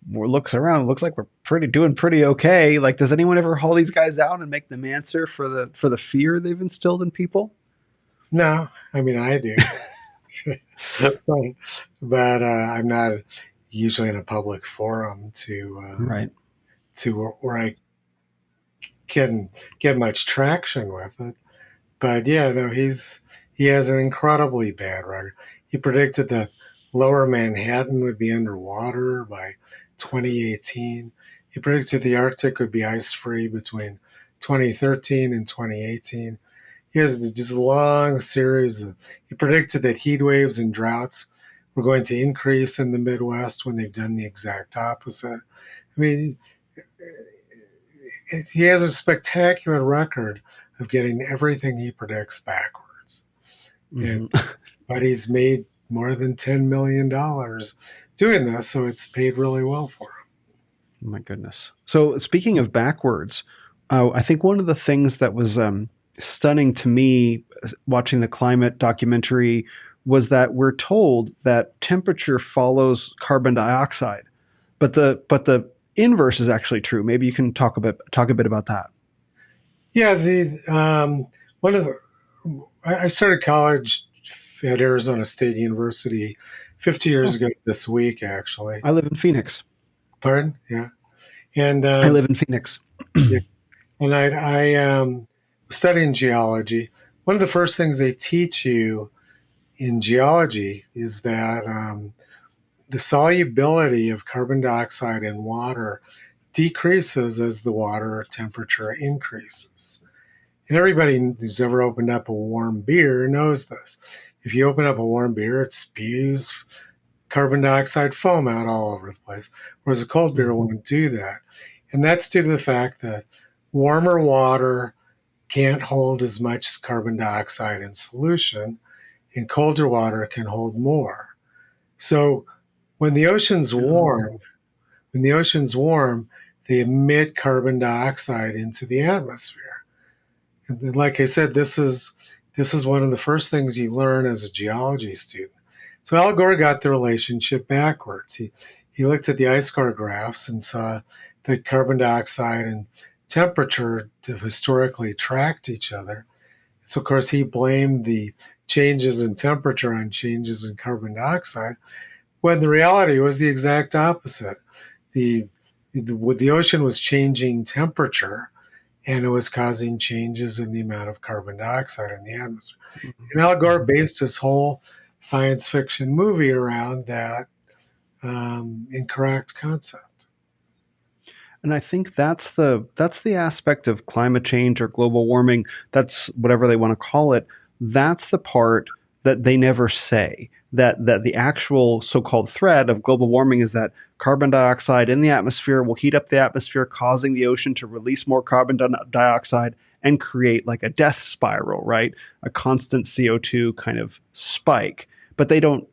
looks like we're doing pretty okay"? Like, does anyone ever haul these guys out and make them answer for the fear they've instilled in people? No, I mean I do, but I'm not usually in a public forum Right. where I can get much traction with it. But yeah, no, he has an incredibly bad record. He predicted that lower Manhattan would be underwater by 2018. He predicted the Arctic would be ice-free between 2013 and 2018. He has this long series of, he predicted that heat waves and droughts were going to increase in the Midwest when they've done the exact opposite. I mean, he has a spectacular record of getting everything he predicts backwards. But he's made more than $10 million doing this, so it's paid really well for him. My goodness. So speaking of backwards, I think one of the things that was stunning to me watching the climate documentary was that we're told that temperature follows carbon dioxide, but the inverse is actually true. Maybe you can talk a bit about that. Yeah, I started college at Arizona State University 50 years ago this week, actually. I live in Phoenix. Pardon? Yeah. And I live in Phoenix. Yeah. And I was studying geology. One of the first things they teach you in geology is that the solubility of carbon dioxide in water decreases as the water temperature increases. And everybody who's ever opened up a warm beer knows this. If you open up a warm beer, it spews carbon dioxide foam out all over the place, whereas a cold beer won't do that. And that's due to the fact that warmer water can't hold as much carbon dioxide in solution, and colder water can hold more. So when the ocean's warm, they emit carbon dioxide into the atmosphere. And like I said, this is one of the first things you learn as a geology student. So Al Gore got the relationship backwards. He looked at the ice core graphs and saw that carbon dioxide and temperature have historically tracked each other. So of course he blamed the changes in temperature on changes in carbon dioxide, when the reality was the exact opposite. The ocean was changing temperature, and it was causing changes in the amount of carbon dioxide in the atmosphere. And Al Gore based his whole science fiction movie around that incorrect concept. And I think that's the aspect of climate change or global warming. That's whatever they want to call it. That's the part that they never say. That the actual so-called threat of global warming is that carbon dioxide in the atmosphere will heat up the atmosphere, causing the ocean to release more carbon dioxide and create like a death spiral, right? A constant CO2 kind of spike. But they don't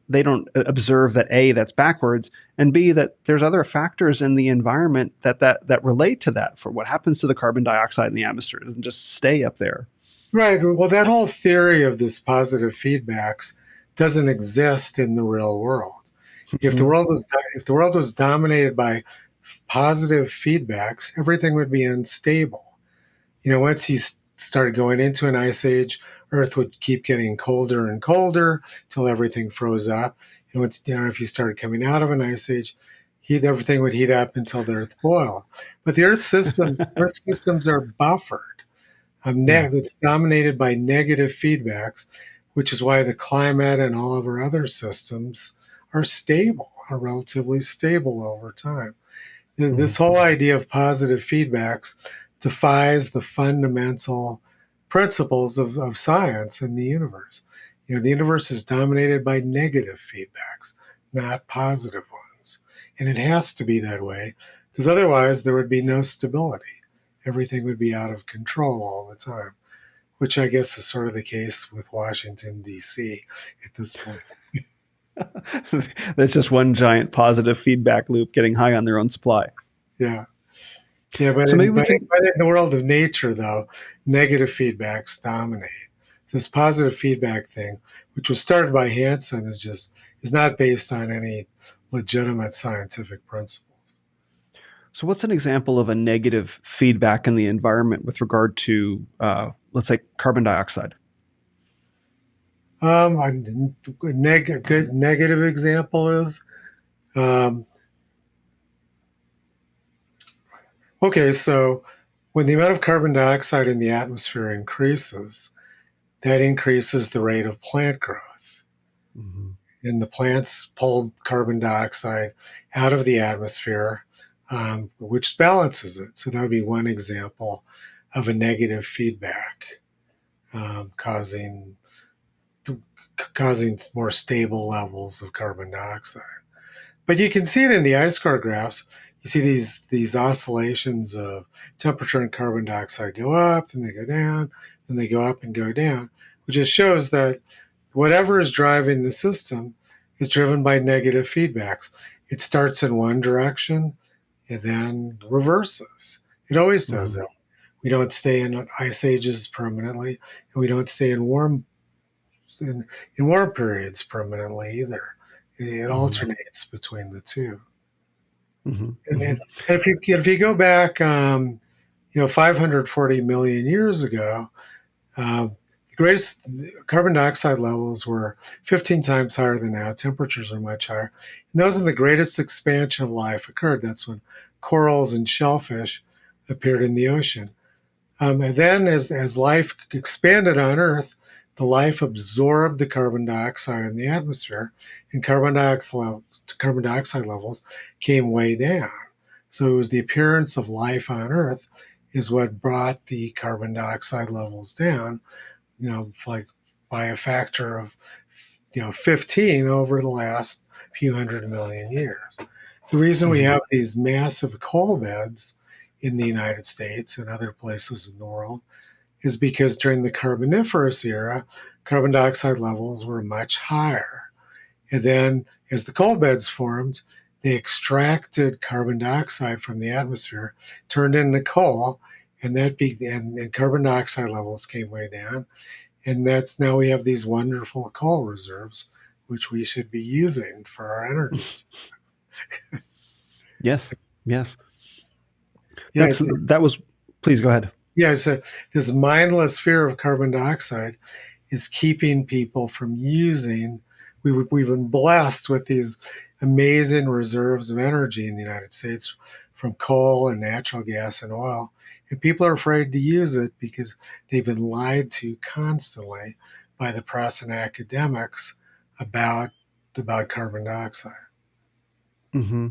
observe that A, that's backwards, and B, that there's other factors in the environment that relate to that. For what happens to the carbon dioxide in the atmosphere, it doesn't just stay up there. Right. Well, that whole theory of this positive feedbacks doesn't exist in the real world. If the Mhm. world was if the world was dominated by positive feedbacks, everything would be unstable. Once you started going into an ice age, Earth would keep getting colder and colder till everything froze up. And if you started coming out of an ice age, everything would heat up until the Earth boiled. But the Earth systems are buffered. Yeah. It's dominated by negative feedbacks, which is why the climate and all of our other systems are relatively stable over time. Mhm. This whole idea of positive feedbacks defies the fundamental principles of science and the universe. The universe is dominated by negative feedbacks, not positive ones. And it has to be that way because otherwise there would be no stability. Everything would be out of control all the time, which I guess is sort of the case with Washington, D.C. at this point. That's just one giant positive feedback loop getting high on their own supply. Yeah. Yeah, but So maybe in, we but, can. but in the world of nature, though, negative feedbacks dominate. This positive feedback thing, which was started by Hansen, is not based on any legitimate scientific principles. So what's an example of a negative feedback in the environment with regard to, let's say, carbon dioxide? A good negative example is um, okay. So when the amount of carbon dioxide in the atmosphere increases, that increases the rate of plant growth. Mhm. And the plants pull carbon dioxide out of the atmosphere, which balances it. So that would be one example of a negative feedback, causing more stable levels of carbon dioxide. But you can see it in the ice core graphs. You see these oscillations of temperature and carbon dioxide go up, then they go down, then they go up and go down, which just shows that whatever is driving the system is driven by negative feedbacks. It starts in one direction and then reverses. It always does Mhm. that. We don't stay in ice ages permanently, and we don't stay in warm periods permanently either. It Mhm. alternates between the two. Mhm. And, and Mhm. if you go back, 540 million years ago, the greatest carbon dioxide levels were 15 times higher than now. Temperatures are much higher. And those are the greatest expansion of life occurred. That's when corals and shellfish appeared in the ocean. And then as life expanded on Earth, the life absorbed the carbon dioxide in the atmosphere, and carbon dioxide levels came way down. So it was the appearance of life on Earth is what brought the carbon dioxide levels down, like by a factor of 15 over the last few 100 million years. The reason we Mhm. have these massive coal beds in the United States and other places in the world is because during the Carboniferous era, carbon dioxide levels were much higher. And then as the coal beds formed, they extracted carbon dioxide from the atmosphere, turned into coal, and carbon dioxide levels came way down. And that's now we have these wonderful coal reserves, which we should be using for our energies. Yes. Yes. Yeah, That was. Please go ahead. yeah. So this mindless fear of carbon dioxide is keeping people from using. We've been blessed with these amazing reserves of energy in the United States from coal and natural gas and oil. And people are afraid to use it because they've been lied to constantly by the press and academics about carbon dioxide. Hmm.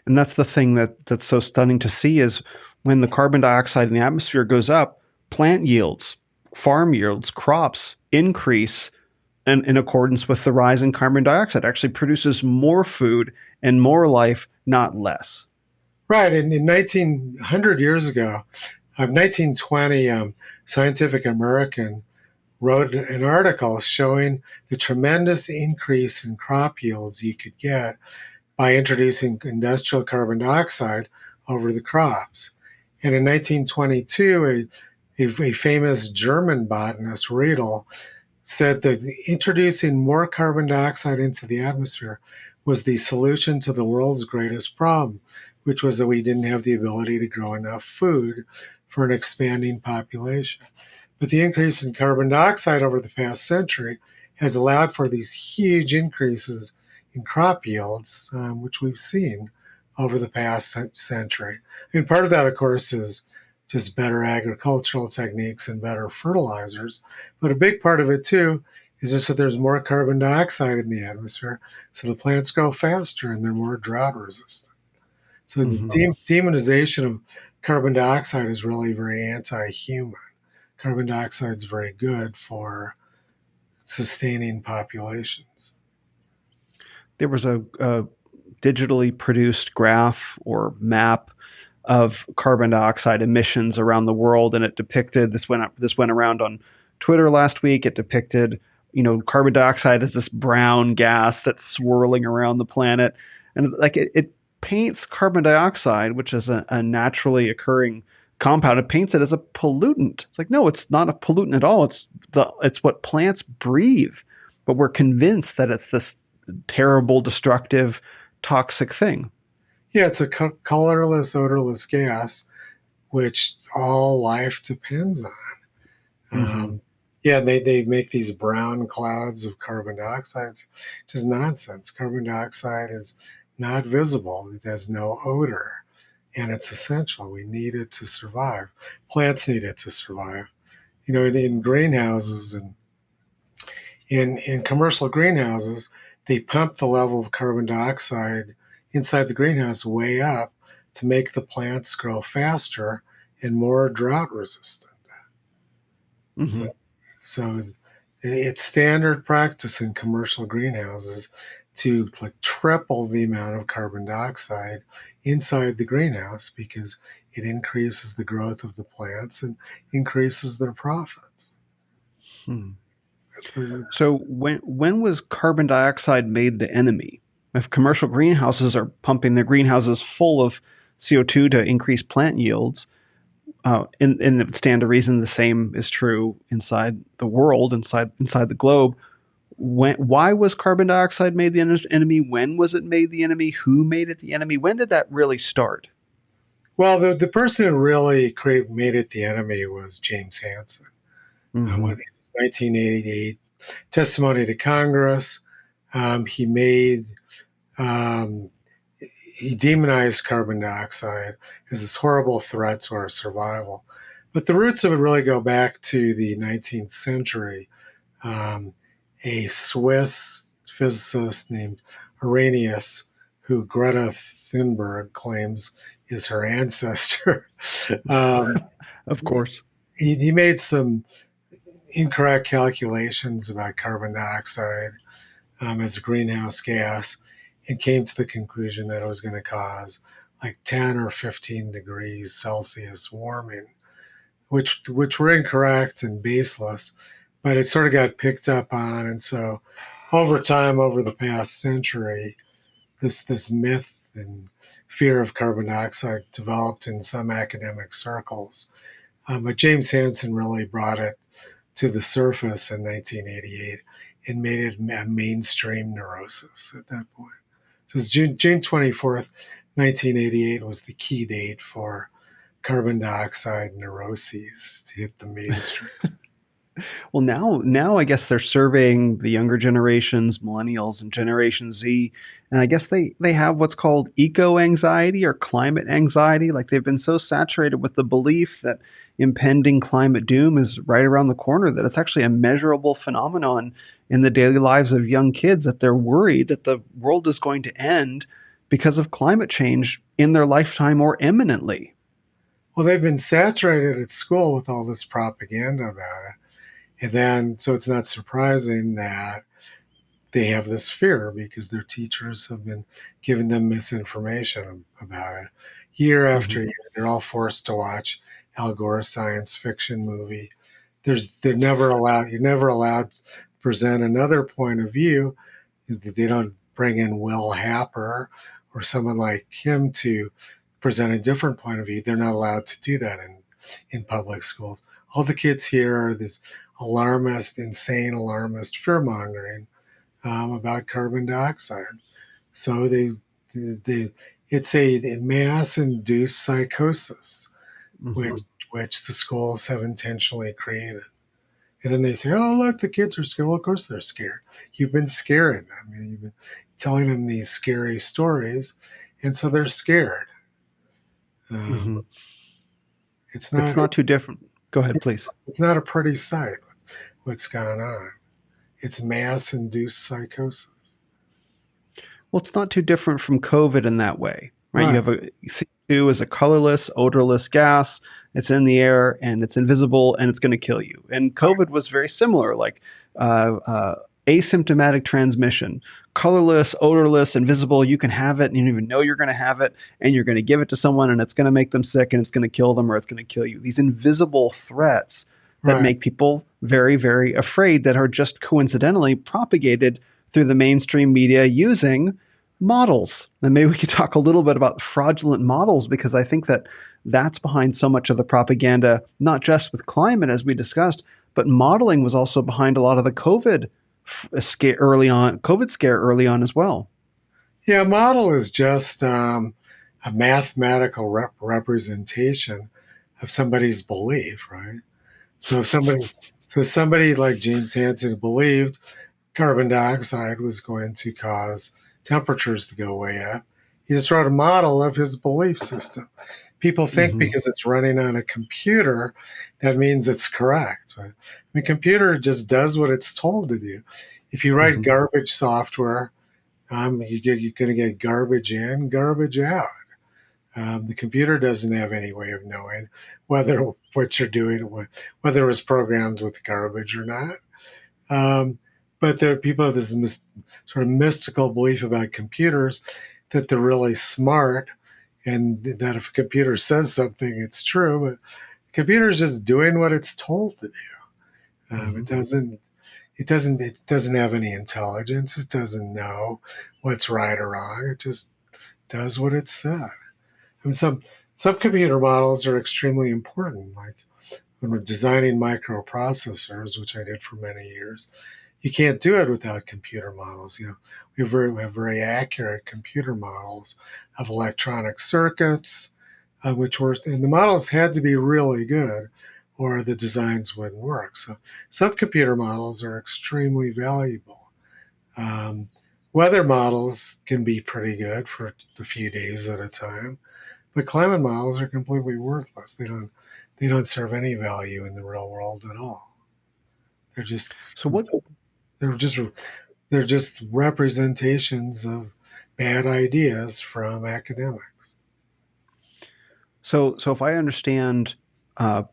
And that's the thing that's so stunning to see is when the carbon dioxide in the atmosphere goes up, plant yields, farm yields, crops increase in accordance with the rise in carbon dioxide. It actually produces more food and more life, not less. Right. In 1900 years ago, 1920, Scientific American wrote an article showing the tremendous increase in crop yields you could get by introducing industrial carbon dioxide over the crops. And in 1922, a famous German botanist, Riedel, said that introducing more carbon dioxide into the atmosphere was the solution to the world's greatest problem, which was that we didn't have the ability to grow enough food for an expanding population. But the increase in carbon dioxide over the past century has allowed for these huge increases in crop yields, which we've seen over the past century. I mean, part of that, of course, is just better agricultural techniques and better fertilizers. But a big part of it, too, is just that there's more carbon dioxide in the atmosphere, so the plants grow faster and they're more drought resistant. So the Hmm. demonization of carbon dioxide is really very anti-human. Carbon dioxide is very good for sustaining populations. There was a digitally produced graph or map of carbon dioxide emissions around the world, and it depicted this went around on Twitter last week. It depicted carbon dioxide as this brown gas that's swirling around the planet, and like it paints carbon dioxide, which is a naturally occurring compound. It paints it as a pollutant. It's like, no, it's not a pollutant at all. It's what plants breathe, but we're convinced that it's this terrible, destructive, toxic thing. Yeah, it's a colorless, odorless gas, which all life depends on. Mm-hmm. Yeah, they make these brown clouds of carbon dioxide. It's just nonsense. Carbon dioxide is not visible. It has no odor, and it's essential. We need it to survive. Plants need it to survive. In greenhouses and in commercial greenhouses, they pump the level of carbon dioxide inside the greenhouse way up to make the plants grow faster and more drought resistant. Mm-hmm. So it's standard practice in commercial greenhouses to like triple the amount of carbon dioxide inside the greenhouse because it increases the growth of the plants and increases their profits. Hmm. So, So when was carbon dioxide made the enemy? If commercial greenhouses are pumping their greenhouses full of CO2 to increase plant yields, and it would stand to reason the same is true inside the world, inside the globe. Why was carbon dioxide made the enemy? When was it made the enemy? Who made it the enemy? When did that really start? well, the person who really made it the enemy was James Hansen. When Mm-hmm. it was 1988, testimony to Congress, he made um, he demonized carbon dioxide as this horrible threat to our survival. But the roots of it really go back to the 19th century. Um, a Swiss physicist named Arrhenius, who Greta Thunberg claims is her ancestor, um, Of course. he made some incorrect calculations about carbon dioxide as a greenhouse gas and came to the conclusion that it was going to cause like 10 or 15 degrees Celsius warming, which were incorrect and baseless, but it sort of got picked up on. And so over time, over the past century, this myth and fear of carbon dioxide developed in some academic circles. But James Hansen really brought it to the surface in 1988 and made it a mainstream neurosis at that point. So it's June 24th, 1988 was the key date for carbon dioxide neuroses to hit the mainstream. Well, now I guess they're surveying the younger generations, millennials and Generation Z, and I guess they have what's called eco anxiety or climate anxiety. Like they've been so saturated with the belief that impending climate doom is right around the corner, that it's actually a measurable phenomenon in the daily lives of young kids, that they're worried that the world is going to end because of climate change in their lifetime or imminently. Well, they've been saturated at school with all this propaganda about it. And then, so it's not surprising that they have this fear because their teachers have been giving them misinformation about it. Year after year, they're all forced to watch Al Gore's science fiction movie. They're never allowed, you're never allowed to present another point of view. They don't bring in Will Happer or someone like him to present a different point of view. They're not allowed to do that in public schools. All the kids here are this insane alarmist fear mongering about carbon dioxide. So it's a mass-induced psychosis, which the schools have intentionally created. And then they say, "Oh, look, the kids are scared." Well, of course they're scared. You've been scaring them. You've been telling them these scary stories, and so they're scared. It's not too different. Go ahead, please. It's not a pretty sight what's gone on. It's mass-induced psychosis. Well, it's not too different from COVID in that way, right? You have CO2 is a colorless, odorless gas. It's in the air and it's invisible and it's going to kill you. And COVID was very similar, like asymptomatic transmission, colorless, odorless, invisible. You can have it and you don't even know you're going to have it, and you're going to give it to someone and it's going to make them sick and it's going to kill them or it's going to kill you. These invisible threats that make people very, very afraid, that are just coincidentally propagated through the mainstream media using models. And maybe we could talk a little bit about fraudulent models, because I think that that's behind so much of the propaganda, not just with climate, as we discussed, but modeling was also behind a lot of the COVID scare early on as well. Yeah, a model is just a mathematical representation of somebody's belief, right? So if somebody like James Hansen believed carbon dioxide was going to cause temperatures to go way up, he just wrote a model of his belief system. People think because it's running on a computer, that means it's correct. Right? The computer just does what it's told to do. If you write garbage software, you're going to get garbage in, garbage out. The computer doesn't have any way of knowing whether what you're doing, whether it was programmed with garbage or not. But there are people have this sort of mystical belief about computers that they're really smart, and that if a computer says something, it's true. But the computer is just doing what it's told to do. It doesn't have any intelligence. It doesn't know what's right or wrong. It just does what it said. I mean, some computer models are extremely important. Like when we're designing microprocessors, which I did for many years, you can't do it without computer models. We have very accurate computer models of electronic circuits, and the models had to be really good, or the designs wouldn't work. So some computer models are extremely valuable. Weather models can be pretty good for a few days at a time, but climate models are completely worthless. They don't serve any value in the real world at all. They're just they're just representations of bad ideas from academics. So if I understand, I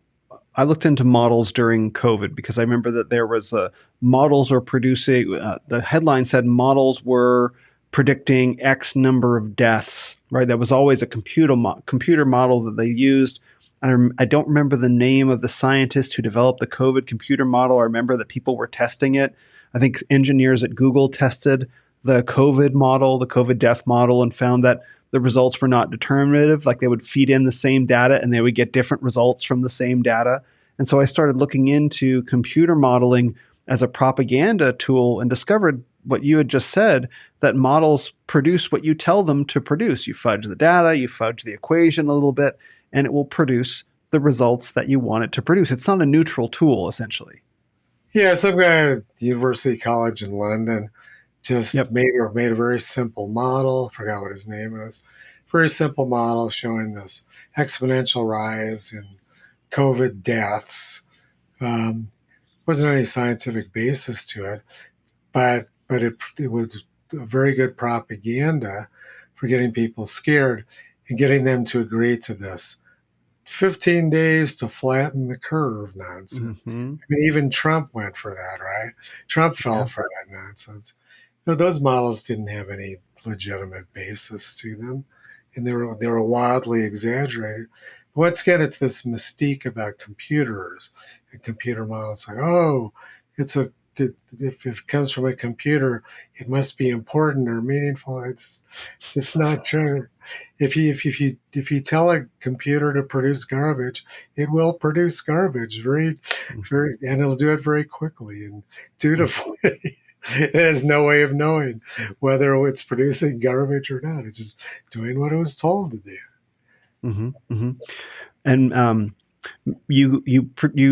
looked into models during COVID because I remember that there was models were producing. The headline said models were predicting X number of deaths. Right, that was always a computer model that they used. I don't remember the name of the scientist who developed the COVID computer model. I remember that people were testing it. I think engineers at Google tested the COVID model, the COVID death model, and found that the results were not determinative. Like they would feed in the same data and they would get different results from the same data. And so I started looking into computer modeling as a propaganda tool and discovered what you had just said, that models produce what you tell them to produce. You fudge the data, you fudge the equation a little bit, and it will produce the results that you want it to produce. It's not a neutral tool, essentially. Yeah, some guy at the University College in London just made a very simple model. I forgot what his name is. Very simple model showing this exponential rise in COVID deaths. Wasn't any scientific basis to it, but it was a very good propaganda for getting people scared and getting them to agree to this 15 days to flatten the curve nonsense. Hmm. I mean, even Trump went for that, right? Trump fell Yeah. for that nonsense. No, those models didn't have any legitimate basis to them, and they were wildly exaggerated. But once again, it's this mystique about computers and computer models. Like, oh, it's a if it comes from a computer, it must be important or meaningful. It's not true. If you tell a computer to produce garbage, it will produce garbage and it'll do it very quickly and dutifully. It has no way of knowing whether it's producing garbage or not. It's just doing what it was told to do. Hmm. Hmm. And you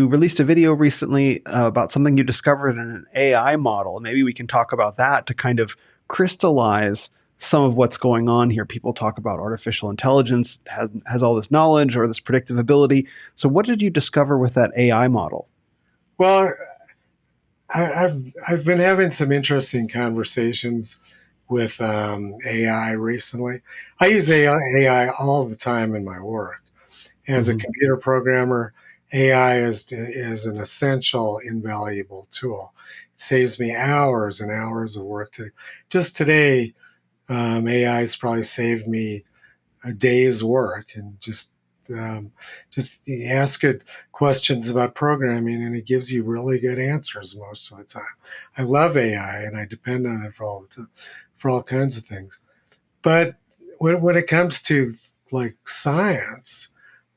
released a video recently about something you discovered in an AI model. Maybe we can talk about that to kind of crystallize some of what's going on here. People talk about artificial intelligence has all this knowledge or this predictive ability. So, what did you discover with that AI model? Well, I've been having some interesting conversations with AI recently. I use AI all the time in my work. As a Hmm. computer programmer, AI is an essential, invaluable tool. It saves me hours and hours of work. Just today, AI has probably saved me a day's work, and just you ask it questions about programming, and it gives you really good answers most of the time. I love AI, and I depend on it for all kinds of things. But when it comes to like science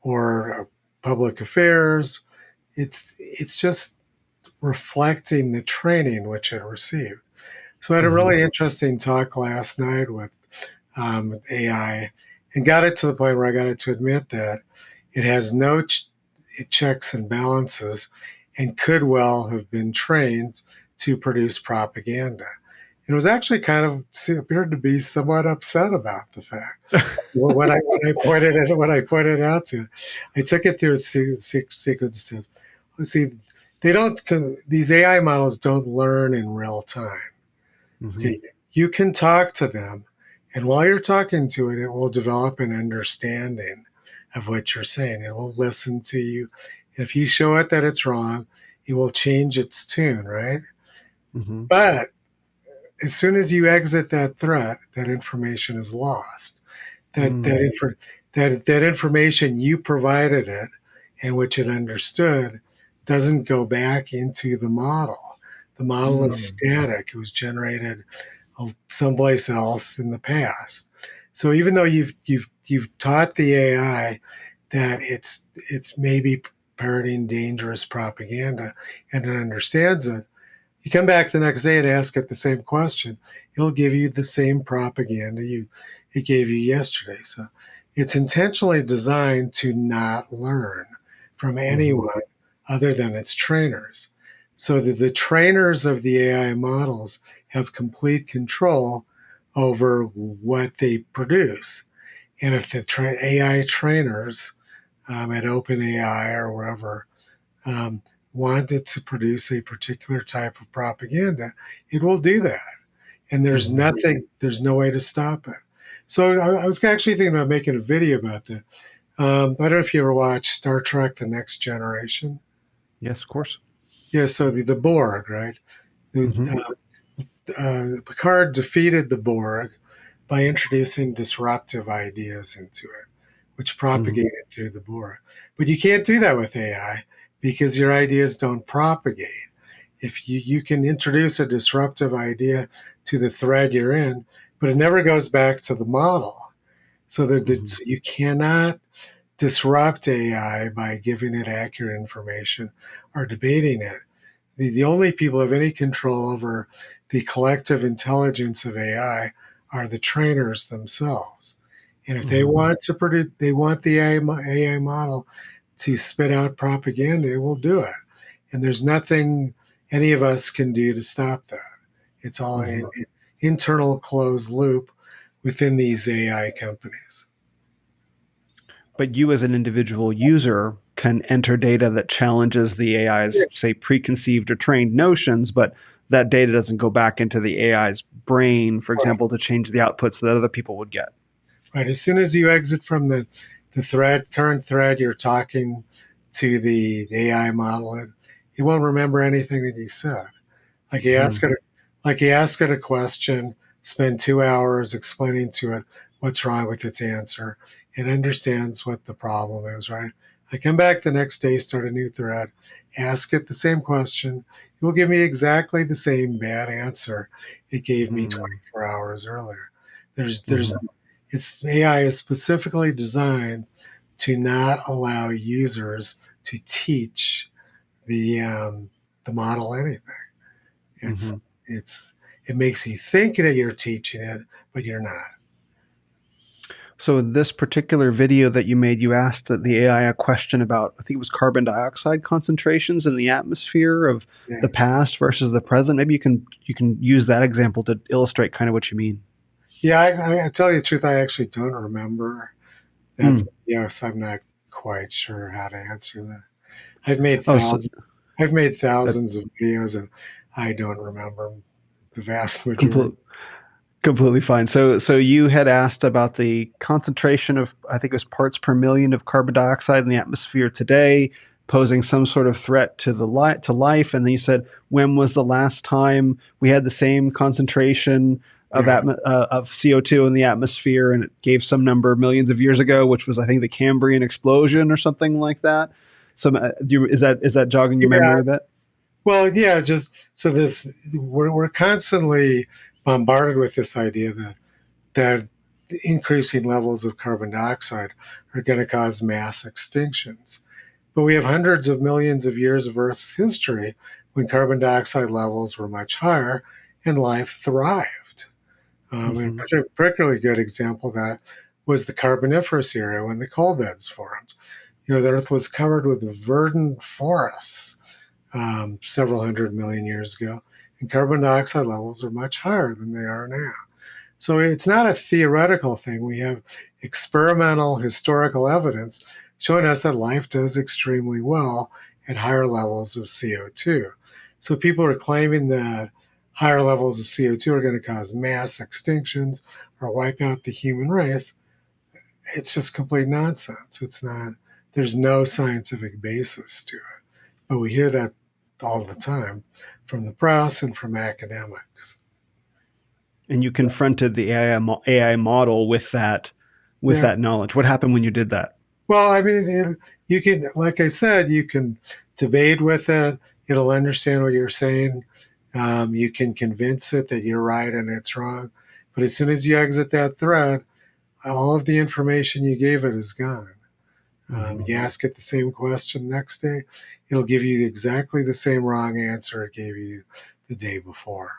or public affairs, it's just reflecting the training which it received. So I had a Hmm. really interesting talk last night with AI, and got it to the point where I got it to admit that it has no checks and balances, and could well have been trained to produce propaganda. And it was actually kind of appeared to be somewhat upset about the fact. When I pointed out to it, I took it through a sequence of, let's see, they don't these AI models don't learn in real time. Hmm. Okay, you can talk to them, and while you're talking to it, it will develop an understanding of what you're saying. It will listen to you. If you show it that it's wrong, it will change its tune, right? Hmm. But as soon as you exit that threat, that information is lost. That that Mm. infor- that information you provided it and which it understood doesn't go back into the model. The model is Mm. static. It was generated someplace else in the past. So even though you've taught the AI that it's maybe parroting dangerous propaganda and it understands it, you come back the next day and ask it the same question, it'll give you the same propaganda it gave you yesterday. So it's intentionally designed to not learn from Hmm. anyone other than its trainers. So that the trainers of the AI models have complete control over what they produce. And if the AI trainers at OpenAI or wherever wanted to produce a particular type of propaganda, it will do that. And Hmm. there's no way to stop it. So I was actually thinking about making a video about that. I don't know if you ever watched Star Trek: The Next Generation. Yes, of course. Yeah, so the Borg, right? Hmm. The, Picard defeated the Borg by introducing disruptive ideas into it, which Hmm. propagated through the Borg. But you can't do that with AI because your ideas don't propagate. If you can introduce a disruptive idea to the thread you're in, but it never goes back to the model. So Hmm. so you cannot disrupt AI by giving it accurate information or debating it. The only people who have any control over the collective intelligence of AI are the trainers themselves. And if they Hmm. want to produce, they want the AI model to spit out propaganda, it will do it. And there's nothing any of us can do to stop that. It's all Hmm. an internal closed loop within these AI companies. But you as an individual user can enter data that challenges the AI's, say, preconceived or trained notions, but that data doesn't go back into the AI's brain, for Right. example, to change the outputs that other people would get. Right. As soon as you exit from the current thread, you're talking to the AI model, it won't remember anything that you said. Like you Mm-hmm. ask it, like you ask it a question, spend 2 hours explaining to it what's wrong with its answer. It understands what the problem is, right? I come back the next day, start a new thread, ask it the same question. It will give me exactly the same bad answer it gave me 24 hours earlier. There's Mm-hmm. It's AI is specifically designed to not allow users to teach the model anything. It's Mm-hmm. it's it makes you think that you're teaching it, but you're not. So in this particular video that you made, you asked the AI a question about, I think it was carbon dioxide concentrations in the atmosphere of the Yeah, past versus the present. Maybe you can use that example to illustrate kind of what you mean. yeah. I tell you the truth, I actually don't remember that Hmm. video, so I'm not quite sure how to answer that. I've made Oh, so thousands. I've made that thousands of videos, and I don't remember the vast majority. complete, completely fine. So you had asked about the concentration of, I think it was parts per million of carbon dioxide in the atmosphere today, posing some sort of threat to to life. And then you said, when was the last time we had the same concentration Yeah, of CO2 in the atmosphere? And it gave some number millions of years ago, which was, I think, the Cambrian explosion or something like that. So is that jogging your yeah. memory a bit? Well, yeah. Just so this, we're constantly bombarded with this idea that increasing levels of carbon dioxide are going to cause mass extinctions. But we have hundreds of millions of years of Earth's history when carbon dioxide levels were much higher and life thrived. And Mm-hmm. a particularly good example of that was the Carboniferous era when the coal beds formed. The Earth was covered with verdant forests several hundred million years ago, and carbon dioxide levels are much higher than they are now. So it's not a theoretical thing. We have experimental historical evidence showing us that life does extremely well at higher levels of CO2. So people are claiming that higher levels of CO2 are going to cause mass extinctions or wipe out the human race. It's just complete nonsense. It's not, there's no scientific basis to it. But we hear that all the time from the press and from academics. And you confronted the AI model with Yeah. that knowledge. What happened when you did that? Well, I mean, you can, like I said, you can debate with it. It'll understand what you're saying. You can convince it that you're right and it's wrong. But as soon as you exit that thread, all of the information you gave it is gone. Mm-hmm. You ask it the same question next day, it'll give you exactly the same wrong answer it gave you the day before.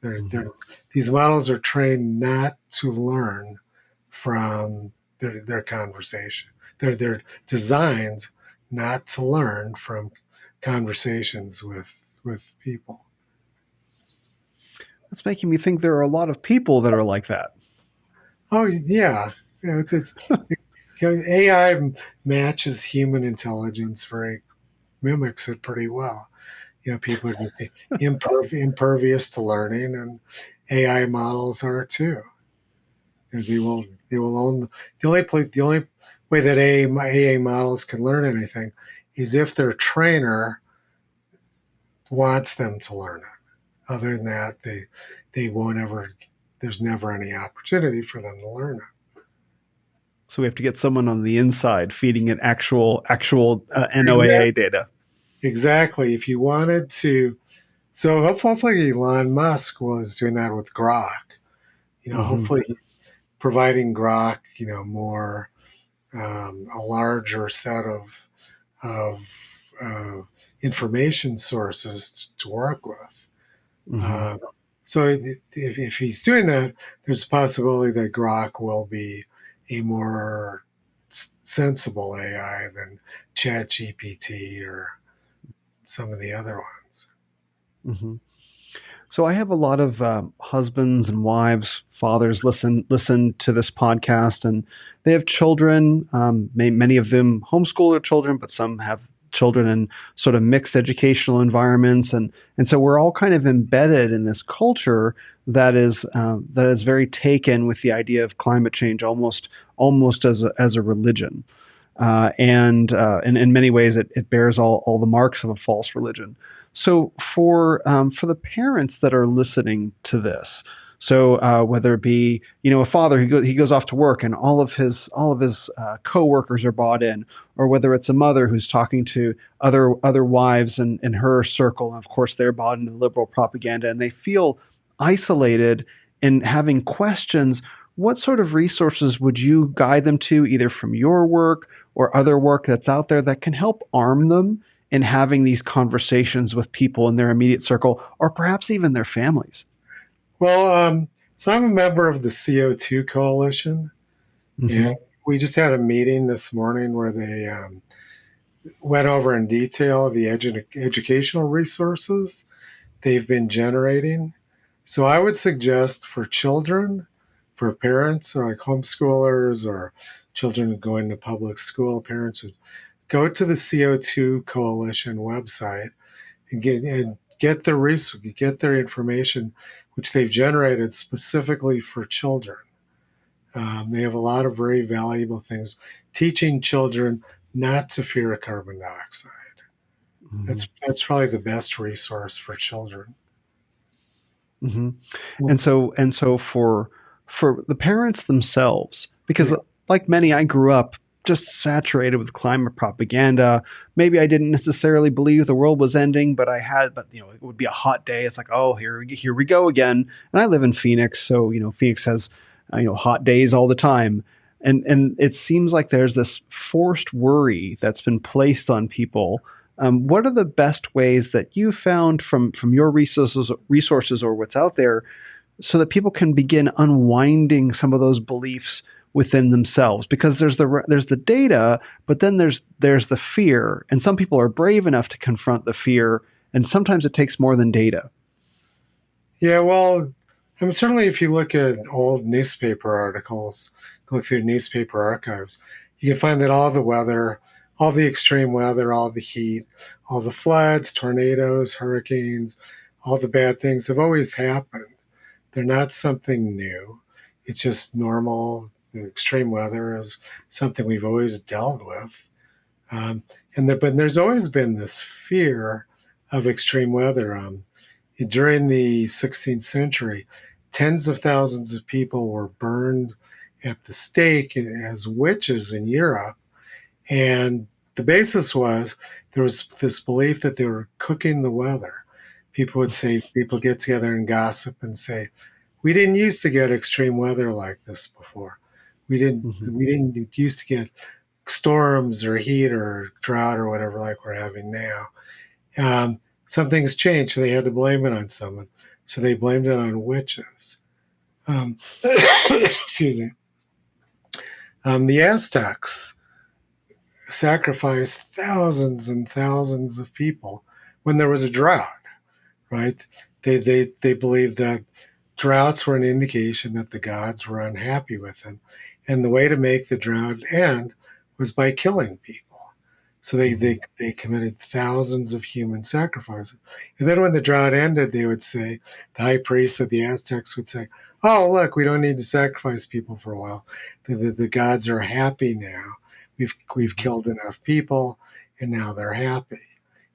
Mm-hmm. These models are trained not to learn from their conversation. They're designed not to learn from conversations with people. That's making me think there are a lot of people that are like that. Oh yeah, AI matches human intelligence very mimics it pretty well. People are just impervious to learning, and AI models are too. They will own the only way that AA models can learn anything is if their trainer wants them to learn it. Other than that, they won't ever. There's never any opportunity for them to learn it. So we have to get someone on the inside feeding it actual Exactly. NOAA data. Exactly. If you wanted to, so hopefully Elon Musk was doing that with Grok. Mm-hmm. Hopefully he's providing Grok, more a larger set of information sources to work with. Mm-hmm. Uh, so if he's doing that, there's a possibility that Grok will be a more sensible AI than ChatGPT or some of the other ones. Mm-hmm. So I have a lot of husbands and wives, fathers listen to this podcast, and they have children. Many of them homeschool their children, but some have children in sort of mixed educational environments, and so we're all kind of embedded in this culture that is very taken with the idea of climate change, almost as a religion. And in many ways, it bears all the marks of a false religion. So for the parents that are listening to this, so whether it be a father he goes off to work and all of his coworkers are bought in, or whether it's a mother who's talking to other wives in her circle, and of course they're bought into liberal propaganda and they feel isolated and having questions. What sort of resources would you guide them to, either from your work or other work that's out there that can help arm them in having these conversations with people in their immediate circle or perhaps even their families? Well, so I'm a member of the CO2 Coalition, Mm-hmm. and we just had a meeting this morning where they went over in detail the educational resources they've been generating. So I would suggest for children, for parents like homeschoolers or children going to public school, parents would go to the CO2 Coalition website and get their research, get their information, which they've generated specifically for children. They have a lot of very valuable things teaching children not to fear carbon dioxide. Mm-hmm. That's probably the best resource for children. Mm-hmm. And so for the parents themselves, Yeah. because like many, I grew up just saturated with climate propaganda. Maybe I didn't necessarily believe the world was ending, but it would be a hot day. It's like, oh, here we go again. And I live in Phoenix, so Phoenix has hot days all the time. And it seems like there's this forced worry that's been placed on people. What are the best ways that you found from your resources or what's out there, so that people can begin unwinding some of those beliefs within themselves? Because there's the data, but then there's the fear, and some people are brave enough to confront the fear, and sometimes it takes more than data. Yeah, well, I mean, certainly if you look at old newspaper articles, look through newspaper archives, you can find that all the weather, all the extreme weather, all the heat, all the floods, tornadoes, hurricanes, all the bad things have always happened. They're not something new. It's just normal. Extreme weather is something we've always dealt with. Um, but there's always been this fear of extreme weather. During the 16th century, tens of thousands of people were burned at the stake as witches in Europe. And the basis was there was this belief that they were cooking the weather. People get together and gossip and say, we didn't used to get extreme weather like this before. Mm-hmm. We didn't used to get storms or heat or drought or whatever like we're having now. Something's changed, so they had to blame it on someone. So they blamed it on witches. Excuse me. The Aztecs sacrificed thousands and thousands of people when there was a drought, right? They believed that droughts were an indication that the gods were unhappy with them. And the way to make the drought end was by killing people. So they committed thousands of human sacrifices. And then when the drought ended, they would say, the high priests of the Aztecs would say, oh, look, we don't need to sacrifice people for a while. The gods are happy now. We've killed enough people, and now they're happy.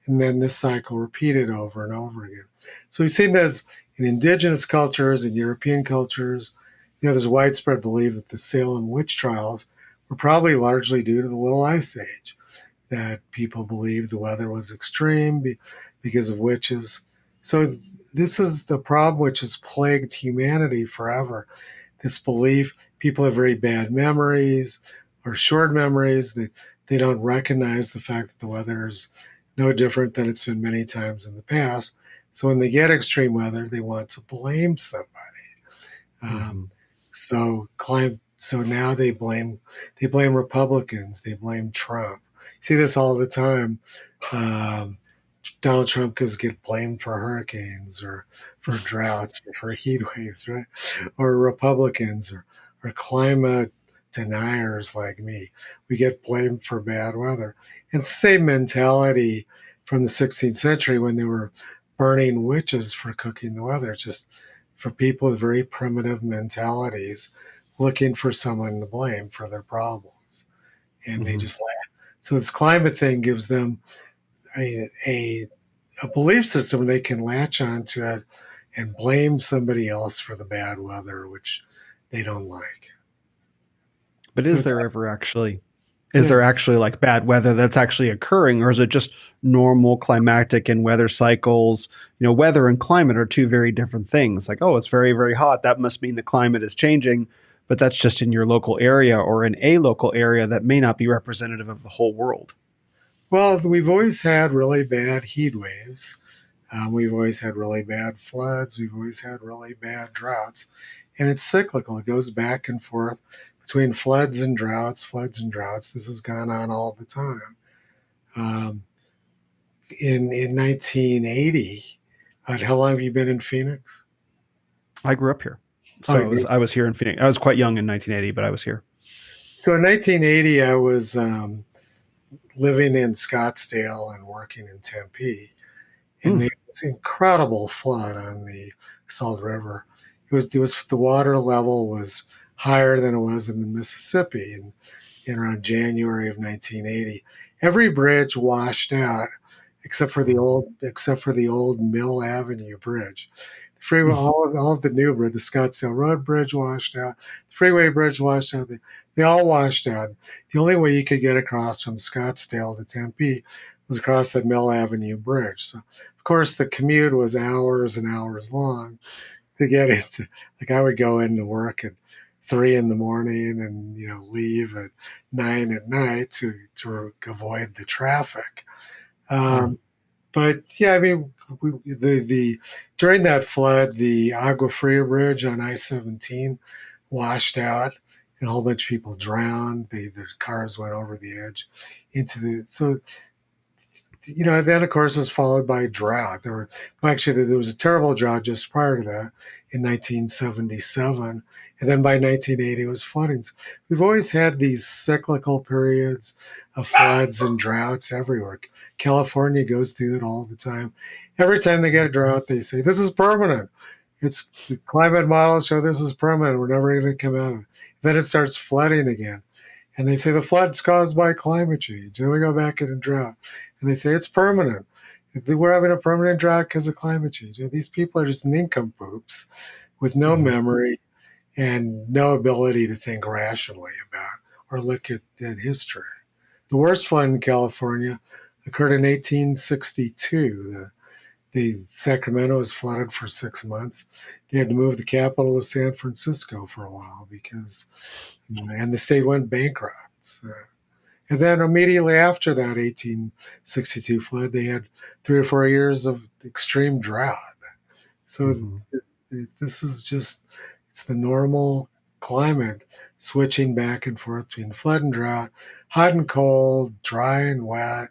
And then this cycle repeated over and over again. So we've seen this in indigenous cultures and European cultures. There's widespread belief that the Salem witch trials were probably largely due to the Little Ice Age, that people believed the weather was extreme because of witches. So this is the problem which has plagued humanity forever. This belief, people have very bad memories or short memories. They don't recognize the fact that the weather is no different than it's been many times in the past. So when they get extreme weather, they want to blame somebody. Mm-hmm. Um, so now they blame Republicans, they blame Trump. You see this all the time. Um, Donald Trump could get blamed for hurricanes or for droughts or for heat waves, right? Or Republicans or climate deniers like me. We get blamed for bad weather. And it's the same mentality from the 16th century when they were burning witches for cooking the weather. It's just for people with very primitive mentalities looking for someone to blame for their problems. And they Mhm. just laugh. So this climate thing gives them a belief system they can latch onto it and blame somebody else for the bad weather, which they don't like. But So is it's there ever actually is yeah. there actually like bad weather that's actually occurring, or is it just normal climatic and weather cycles? Weather and climate are two very different things. Like, oh, it's very, very hot. That must mean the climate is changing, but that's just in your local area or in a local area that may not be representative of the whole world. Well, we've always had really bad heat waves. We've always had really bad floods. We've always had really bad droughts. And it's cyclical. It goes back and forth between floods and droughts, floods and droughts. This has gone on all the time. Um, in 1980, how long have you been in Phoenix? I grew up here. Oh, So I was here in Phoenix. I was quite young in 1980, but I was here. so in 1980, I was living in Scottsdale and working in Tempe, and Mm. there was an incredible flood on the Salt River. It was the water level was higher than it was in the Mississippi in around January of 1980. Every bridge washed out except for the old Mill Avenue Bridge. The freeway, all of the new bridge, the Scottsdale Road Bridge washed out. The freeway bridge washed out. They all washed out. The only way you could get across from Scottsdale to Tempe was across that Mill Avenue Bridge. So, of course, the commute was hours and hours long to get into. Like I would go into work at 3 in the morning and leave at 9 at night to avoid the traffic. Wow. Um, but yeah, I mean, the during that flood, the Agua Fria Bridge on I-17 washed out, and a whole bunch of people drowned. Their cars went over the edge into the so then of course was followed by drought. There was a terrible drought just prior to that in 1977, and then by 1980 it was flooding. So we've always had these cyclical periods of floods and droughts everywhere. California goes through it all the time. Every time they get a drought, they say this is permanent. It's the climate models show this is permanent. We're never going to come out of it. Then it starts flooding again. And they say the flood's caused by climate change. Then we go back into drought. And they say it's permanent. We're having a permanent drought because of climate change. These people are just nincompoops with no Mhm. memory and no ability to think rationally about or look at history. The worst flood in California occurred in 1862. The Sacramento was flooded for 6 months. They had to move the capital to San Francisco for a while because, and the state went bankrupt. And then immediately after that 1862 flood, they had 3 or 4 years of extreme drought. So Mhm. this is just, it's the normal climate switching back and forth between flood and drought, hot and cold, dry and wet,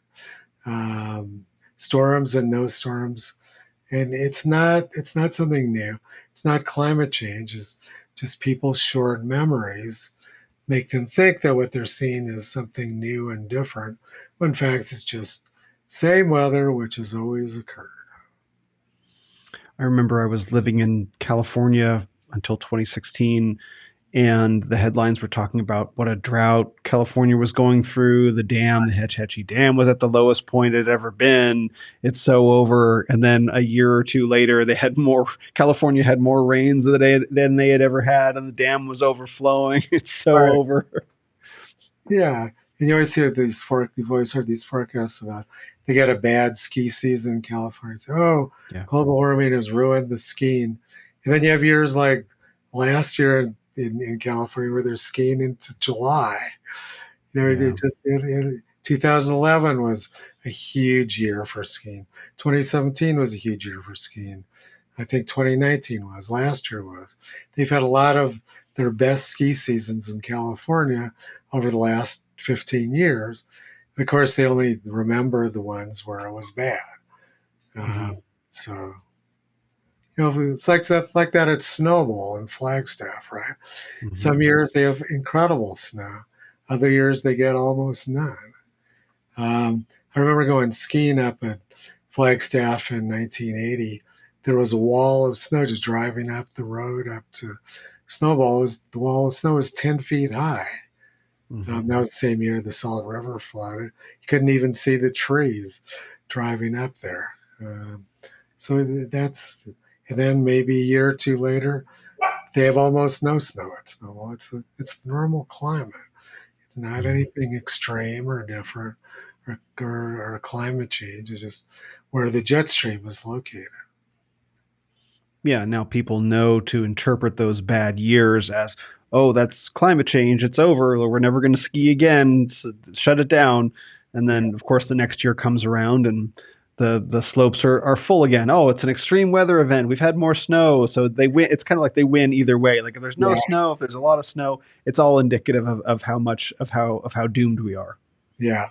um, storms and no storms. And it's not something new. It's not climate change. It's just people's short memories make them think that what they're seeing is something new and different, when in fact it's just same weather which has always occurred. I remember I was living in California until 2016, and the headlines were talking about what a drought California was going through. The Hetch Hetchy Dam was at the lowest point it had ever been. It's so over. And then a year or two later, California had more rains than they had ever had, and the dam was overflowing. It's All so right. over. Yeah. And you've always heard these forecasts about they get a bad ski season in California. It's, oh, Yeah. global warming has ruined the skiing. And then you have years like last year in California where they're skiing into July. Yeah. 2011 was a huge year for skiing. 2017 was a huge year for skiing. I think 2019 was. Last year was. They've had a lot of their best ski seasons in California over the last 15 years. And of course, they only remember the ones where it was bad. Uh, so it's like that at Snowball in Flagstaff, right? Mhm. Some years they have incredible snow. Other years they get almost none. I remember going skiing up at Flagstaff in 1980. There was a wall of snow just driving up the road up to Snowball. The wall of snow was 10 feet high. Mhm. That was the same year the Salt River flooded. You couldn't even see the trees driving up there. So that's, and then maybe a year or two later, they have almost no snow at Snowball. It's the normal climate. It's not Mhm. anything extreme or different or climate change. It's just where the jet stream is located. Yeah, now people know to interpret those bad years as, oh, that's climate change. It's over. We're never going to ski again. Shut it down. And Yeah, then, of course, the next year comes around and the slopes are full again. Oh, it's an extreme weather event. We've had more snow, so they win. It's kind of like they win either way. Like if there's no yeah, snow, if there's a lot of snow, it's all indicative of how much of how doomed we are. yeah,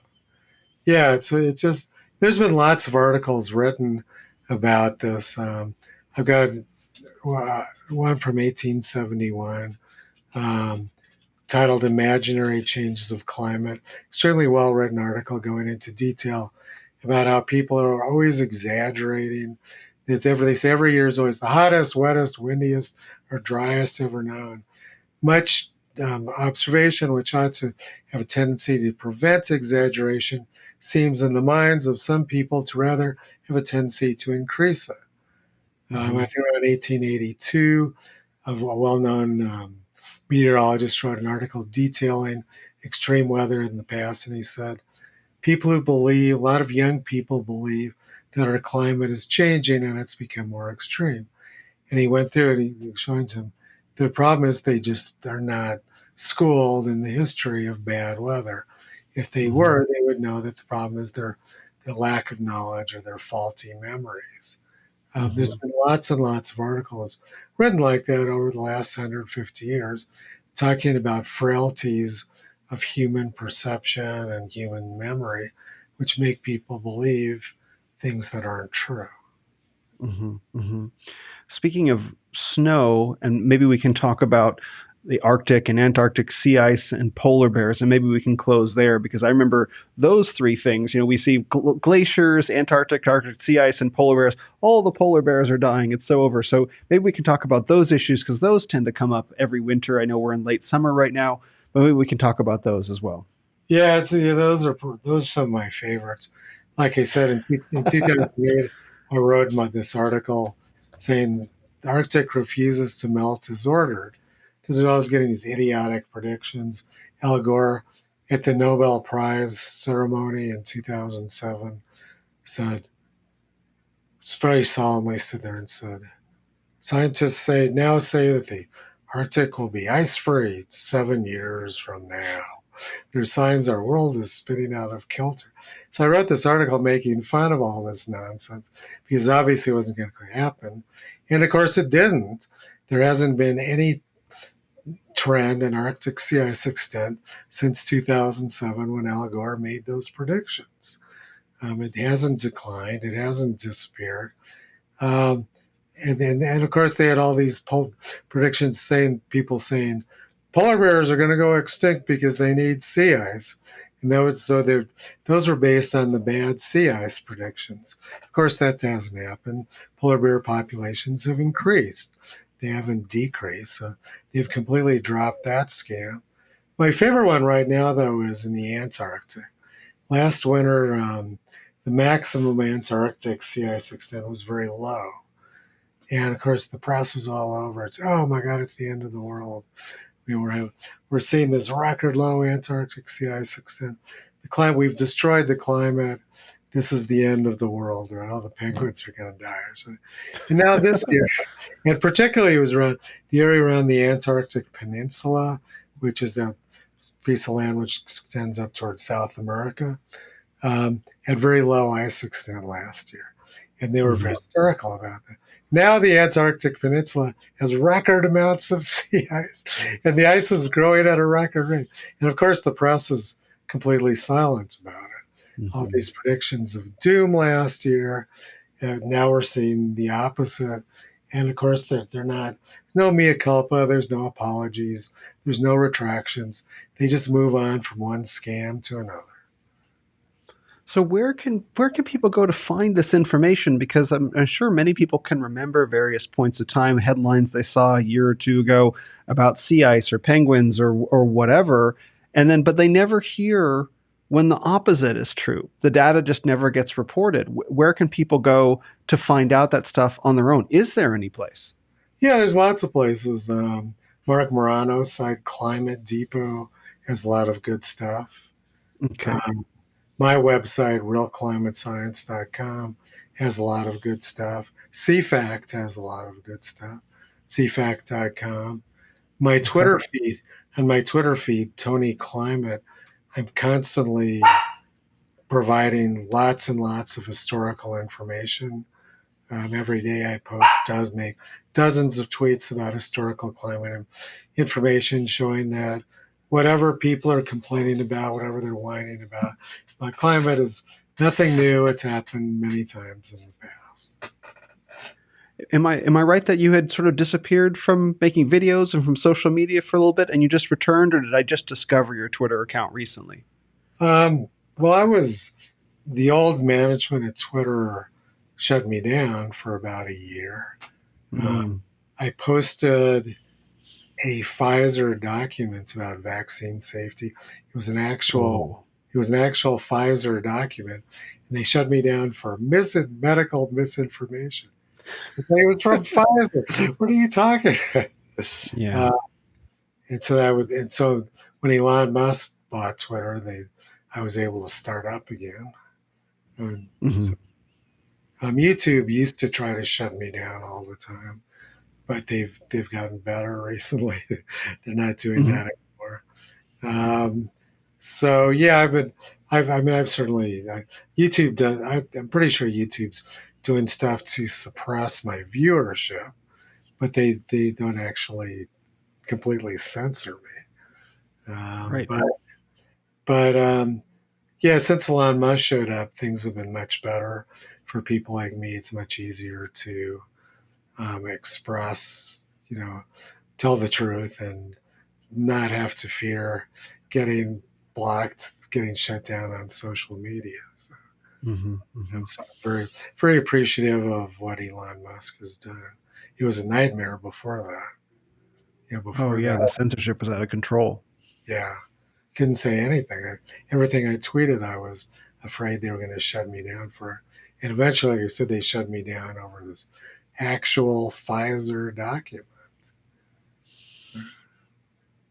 yeah. It's just there's been lots of articles written about this. I've got one from 1871 um, titled "Imaginary Changes of Climate." Extremely well written article going into detail about how people are always exaggerating. They say every year is always the hottest, wettest, windiest, or driest ever known. Much observation, which ought to have a tendency to prevent exaggeration, seems in the minds of some people to rather have a tendency to increase it. I Hmm. think around 1882, a well-known meteorologist wrote an article detailing extreme weather in the past, and he said, people who believe, a lot of young people believe that our climate is changing and it's become more extreme. And he went through it, he showed him the problem is they just are not schooled in the history of bad weather. If they Hmm. were, they would know that the problem is their lack of knowledge or their faulty memories. There's Hmm. been lots and lots of articles written like that over the last 150 years, talking about frailties of human perception and human memory, which make people believe things that aren't true. Hmm. Hmm. Speaking of snow, and maybe we can talk about the Arctic and Antarctic sea ice and polar bears, and maybe we can close there because I remember those three things. We see glaciers, Antarctic, Arctic sea ice, and polar bears. All the polar bears are dying. It's so over. So maybe we can talk about those issues because those tend to come up every winter. I know we're in late summer right now, but maybe we can talk about those as well. Yeah, those are some of my favorites. Like I said, in 2008, I wrote this article saying the Arctic refuses to melt as ordered because I was getting these idiotic predictions. Al Gore at the Nobel Prize ceremony in 2007 said, very solemnly stood there and said, scientists say that the Arctic will be ice free 7 years from now. There's signs our world is spinning out of kilter. So I wrote this article making fun of all this nonsense because obviously it wasn't going to happen. And of course it didn't. There hasn't been any trend in Arctic sea ice extent since 2007 when Al Gore made those predictions. It hasn't declined, it hasn't disappeared. Um, and of course they had all these predictions saying people saying polar bears are going to go extinct because they need sea ice, and those were based on the bad sea ice predictions. Of course, that hasn't happened. Polar bear populations have increased; they haven't decreased. So they've completely dropped that scam. My favorite one right now, though, is in the Antarctic. Last winter, the maximum Antarctic sea ice extent was very low. And of course, the press was all over. It's oh my God, it's the end of the world. We're seeing this record low Antarctic sea ice extent. We've destroyed the climate. This is the end of the world, right? All the penguins are going to die or something. And now this year, and particularly it was around the area around the Antarctic Peninsula, which is that piece of land which extends up towards South America, had very low ice extent last year, and they were Mhm. hysterical about that. Now the Antarctic Peninsula has record amounts of sea ice, and the ice is growing at a record rate. And of course, the press is completely silent about it. All Mhm. these predictions of doom last year, Now we're seeing the opposite. And of course, they're not, no mea culpa, there's no apologies, there's no retractions. They just move on from one scam to another. So where can people go to find this information? Because I'm sure many people can remember various points of time, headlines they saw a year or two ago about sea ice or penguins or whatever, and then but they never hear when the opposite is true. The data just never gets reported. Where can people go to find out that stuff on their own? Is there any place? Yeah, there's lots of places. Mark Morano's site, Climate Depot, has a lot of good stuff. Okay. Um, my website, realclimatescience.com, has a lot of good stuff. CFACT has a lot of good stuff. CFACT.com. My Okay. Twitter feed, on my Twitter feed, Tony Climate, I'm constantly providing lots and lots of historical information. Every day I post does make dozens of tweets about historical climate information showing that whatever people are complaining about, whatever they're whining about climate is nothing new. It's happened many times in the past. Am I right that you had sort of disappeared from making videos and from social media for a little bit, and you just returned, or did I just discover your Twitter account recently? Um, well, I was the old management at Twitter shut me down for about a year. Uh, Mm. I posted a Pfizer document about vaccine safety. Oh. It was an actual Pfizer document, and they shut me down for medical misinformation. It was from Pfizer. What are you talking? Yeah. uh, and so when Elon Musk bought Twitter, I was able to start up again. And Hmm. so, YouTube used to try to shut me down all the time, but they've gotten better recently. They're not doing Hmm. that anymore. Um, so yeah, I've certainly YouTube does. I'm pretty sure YouTube's doing stuff to suppress my viewership, but they don't actually completely censor me. Right. But yeah, since Elon Musk showed up, things have been much better for people like me. It's much easier to express, tell the truth and not have to fear getting blocked, getting shut down on social media. So Hmm. Hmm. I'm so very, very appreciative of what Elon Musk has done. He was a nightmare before that. Oh Before yeah, that, the censorship was out of control. yeah, couldn't say anything. Everything I tweeted, I was afraid they were going to shut me down for. And eventually, like I said, they shut me down over this actual Pfizer document. So,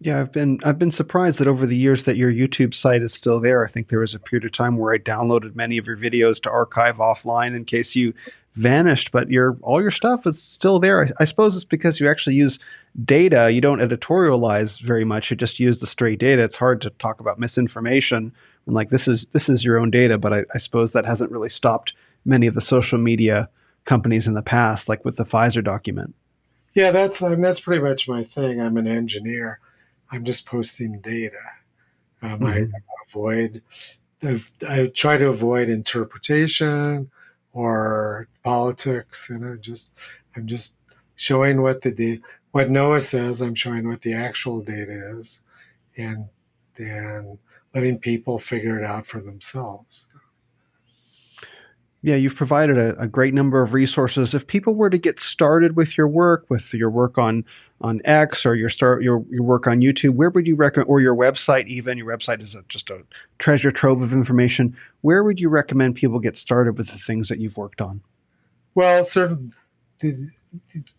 Yeah, I've been surprised that over the years that your YouTube site is still there. I think there was a period of time where I downloaded many of your videos to archive offline in case you vanished, but your all your stuff is still there. I suppose it's because you actually use data. You don't editorialize very much. You just use the straight data. It's hard to talk about misinformation and like this is your own data, but I suppose that hasn't really stopped many of the social media companies in the past, like with the Pfizer document. yeah, that's pretty much my thing. I'm an engineer. I'm just posting data. I Hmm. avoid I try to avoid interpretation or politics. Just I'm just showing what Noah says. I'm showing what the actual data is, and then letting people figure it out for themselves. Yeah, you've provided a great number of resources. If people were to get started with your work on X or your work on YouTube, where would you recommend, or your website even? Your website is just a treasure trove of information. Where would you recommend people get started with the things that you've worked on? Well,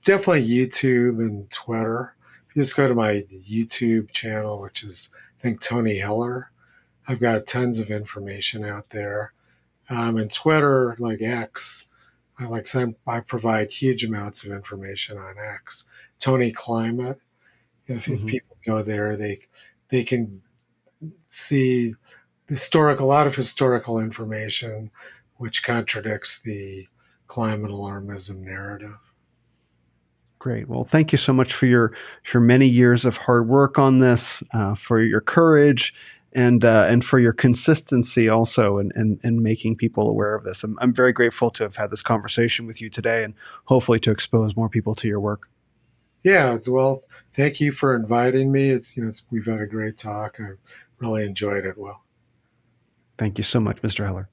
definitely YouTube and Twitter. If you just go to my YouTube channel, which is I think Tony Heller, I've got tons of information out there. And Twitter, like X, I provide huge amounts of information on X. Tony Climate. If Hmm. people go there, they can see a lot of historical information, which contradicts the climate alarmism narrative. Great. Well, thank you so much for your many years of hard work on this, for your courage, and for your consistency also in making people aware of this. I'm very grateful to have had this conversation with you today, and hopefully to expose more people to your work. Yeah, well, thank you for inviting me. We've had a great talk. I really enjoyed it. Well, Thank you so much, Mr. Heller.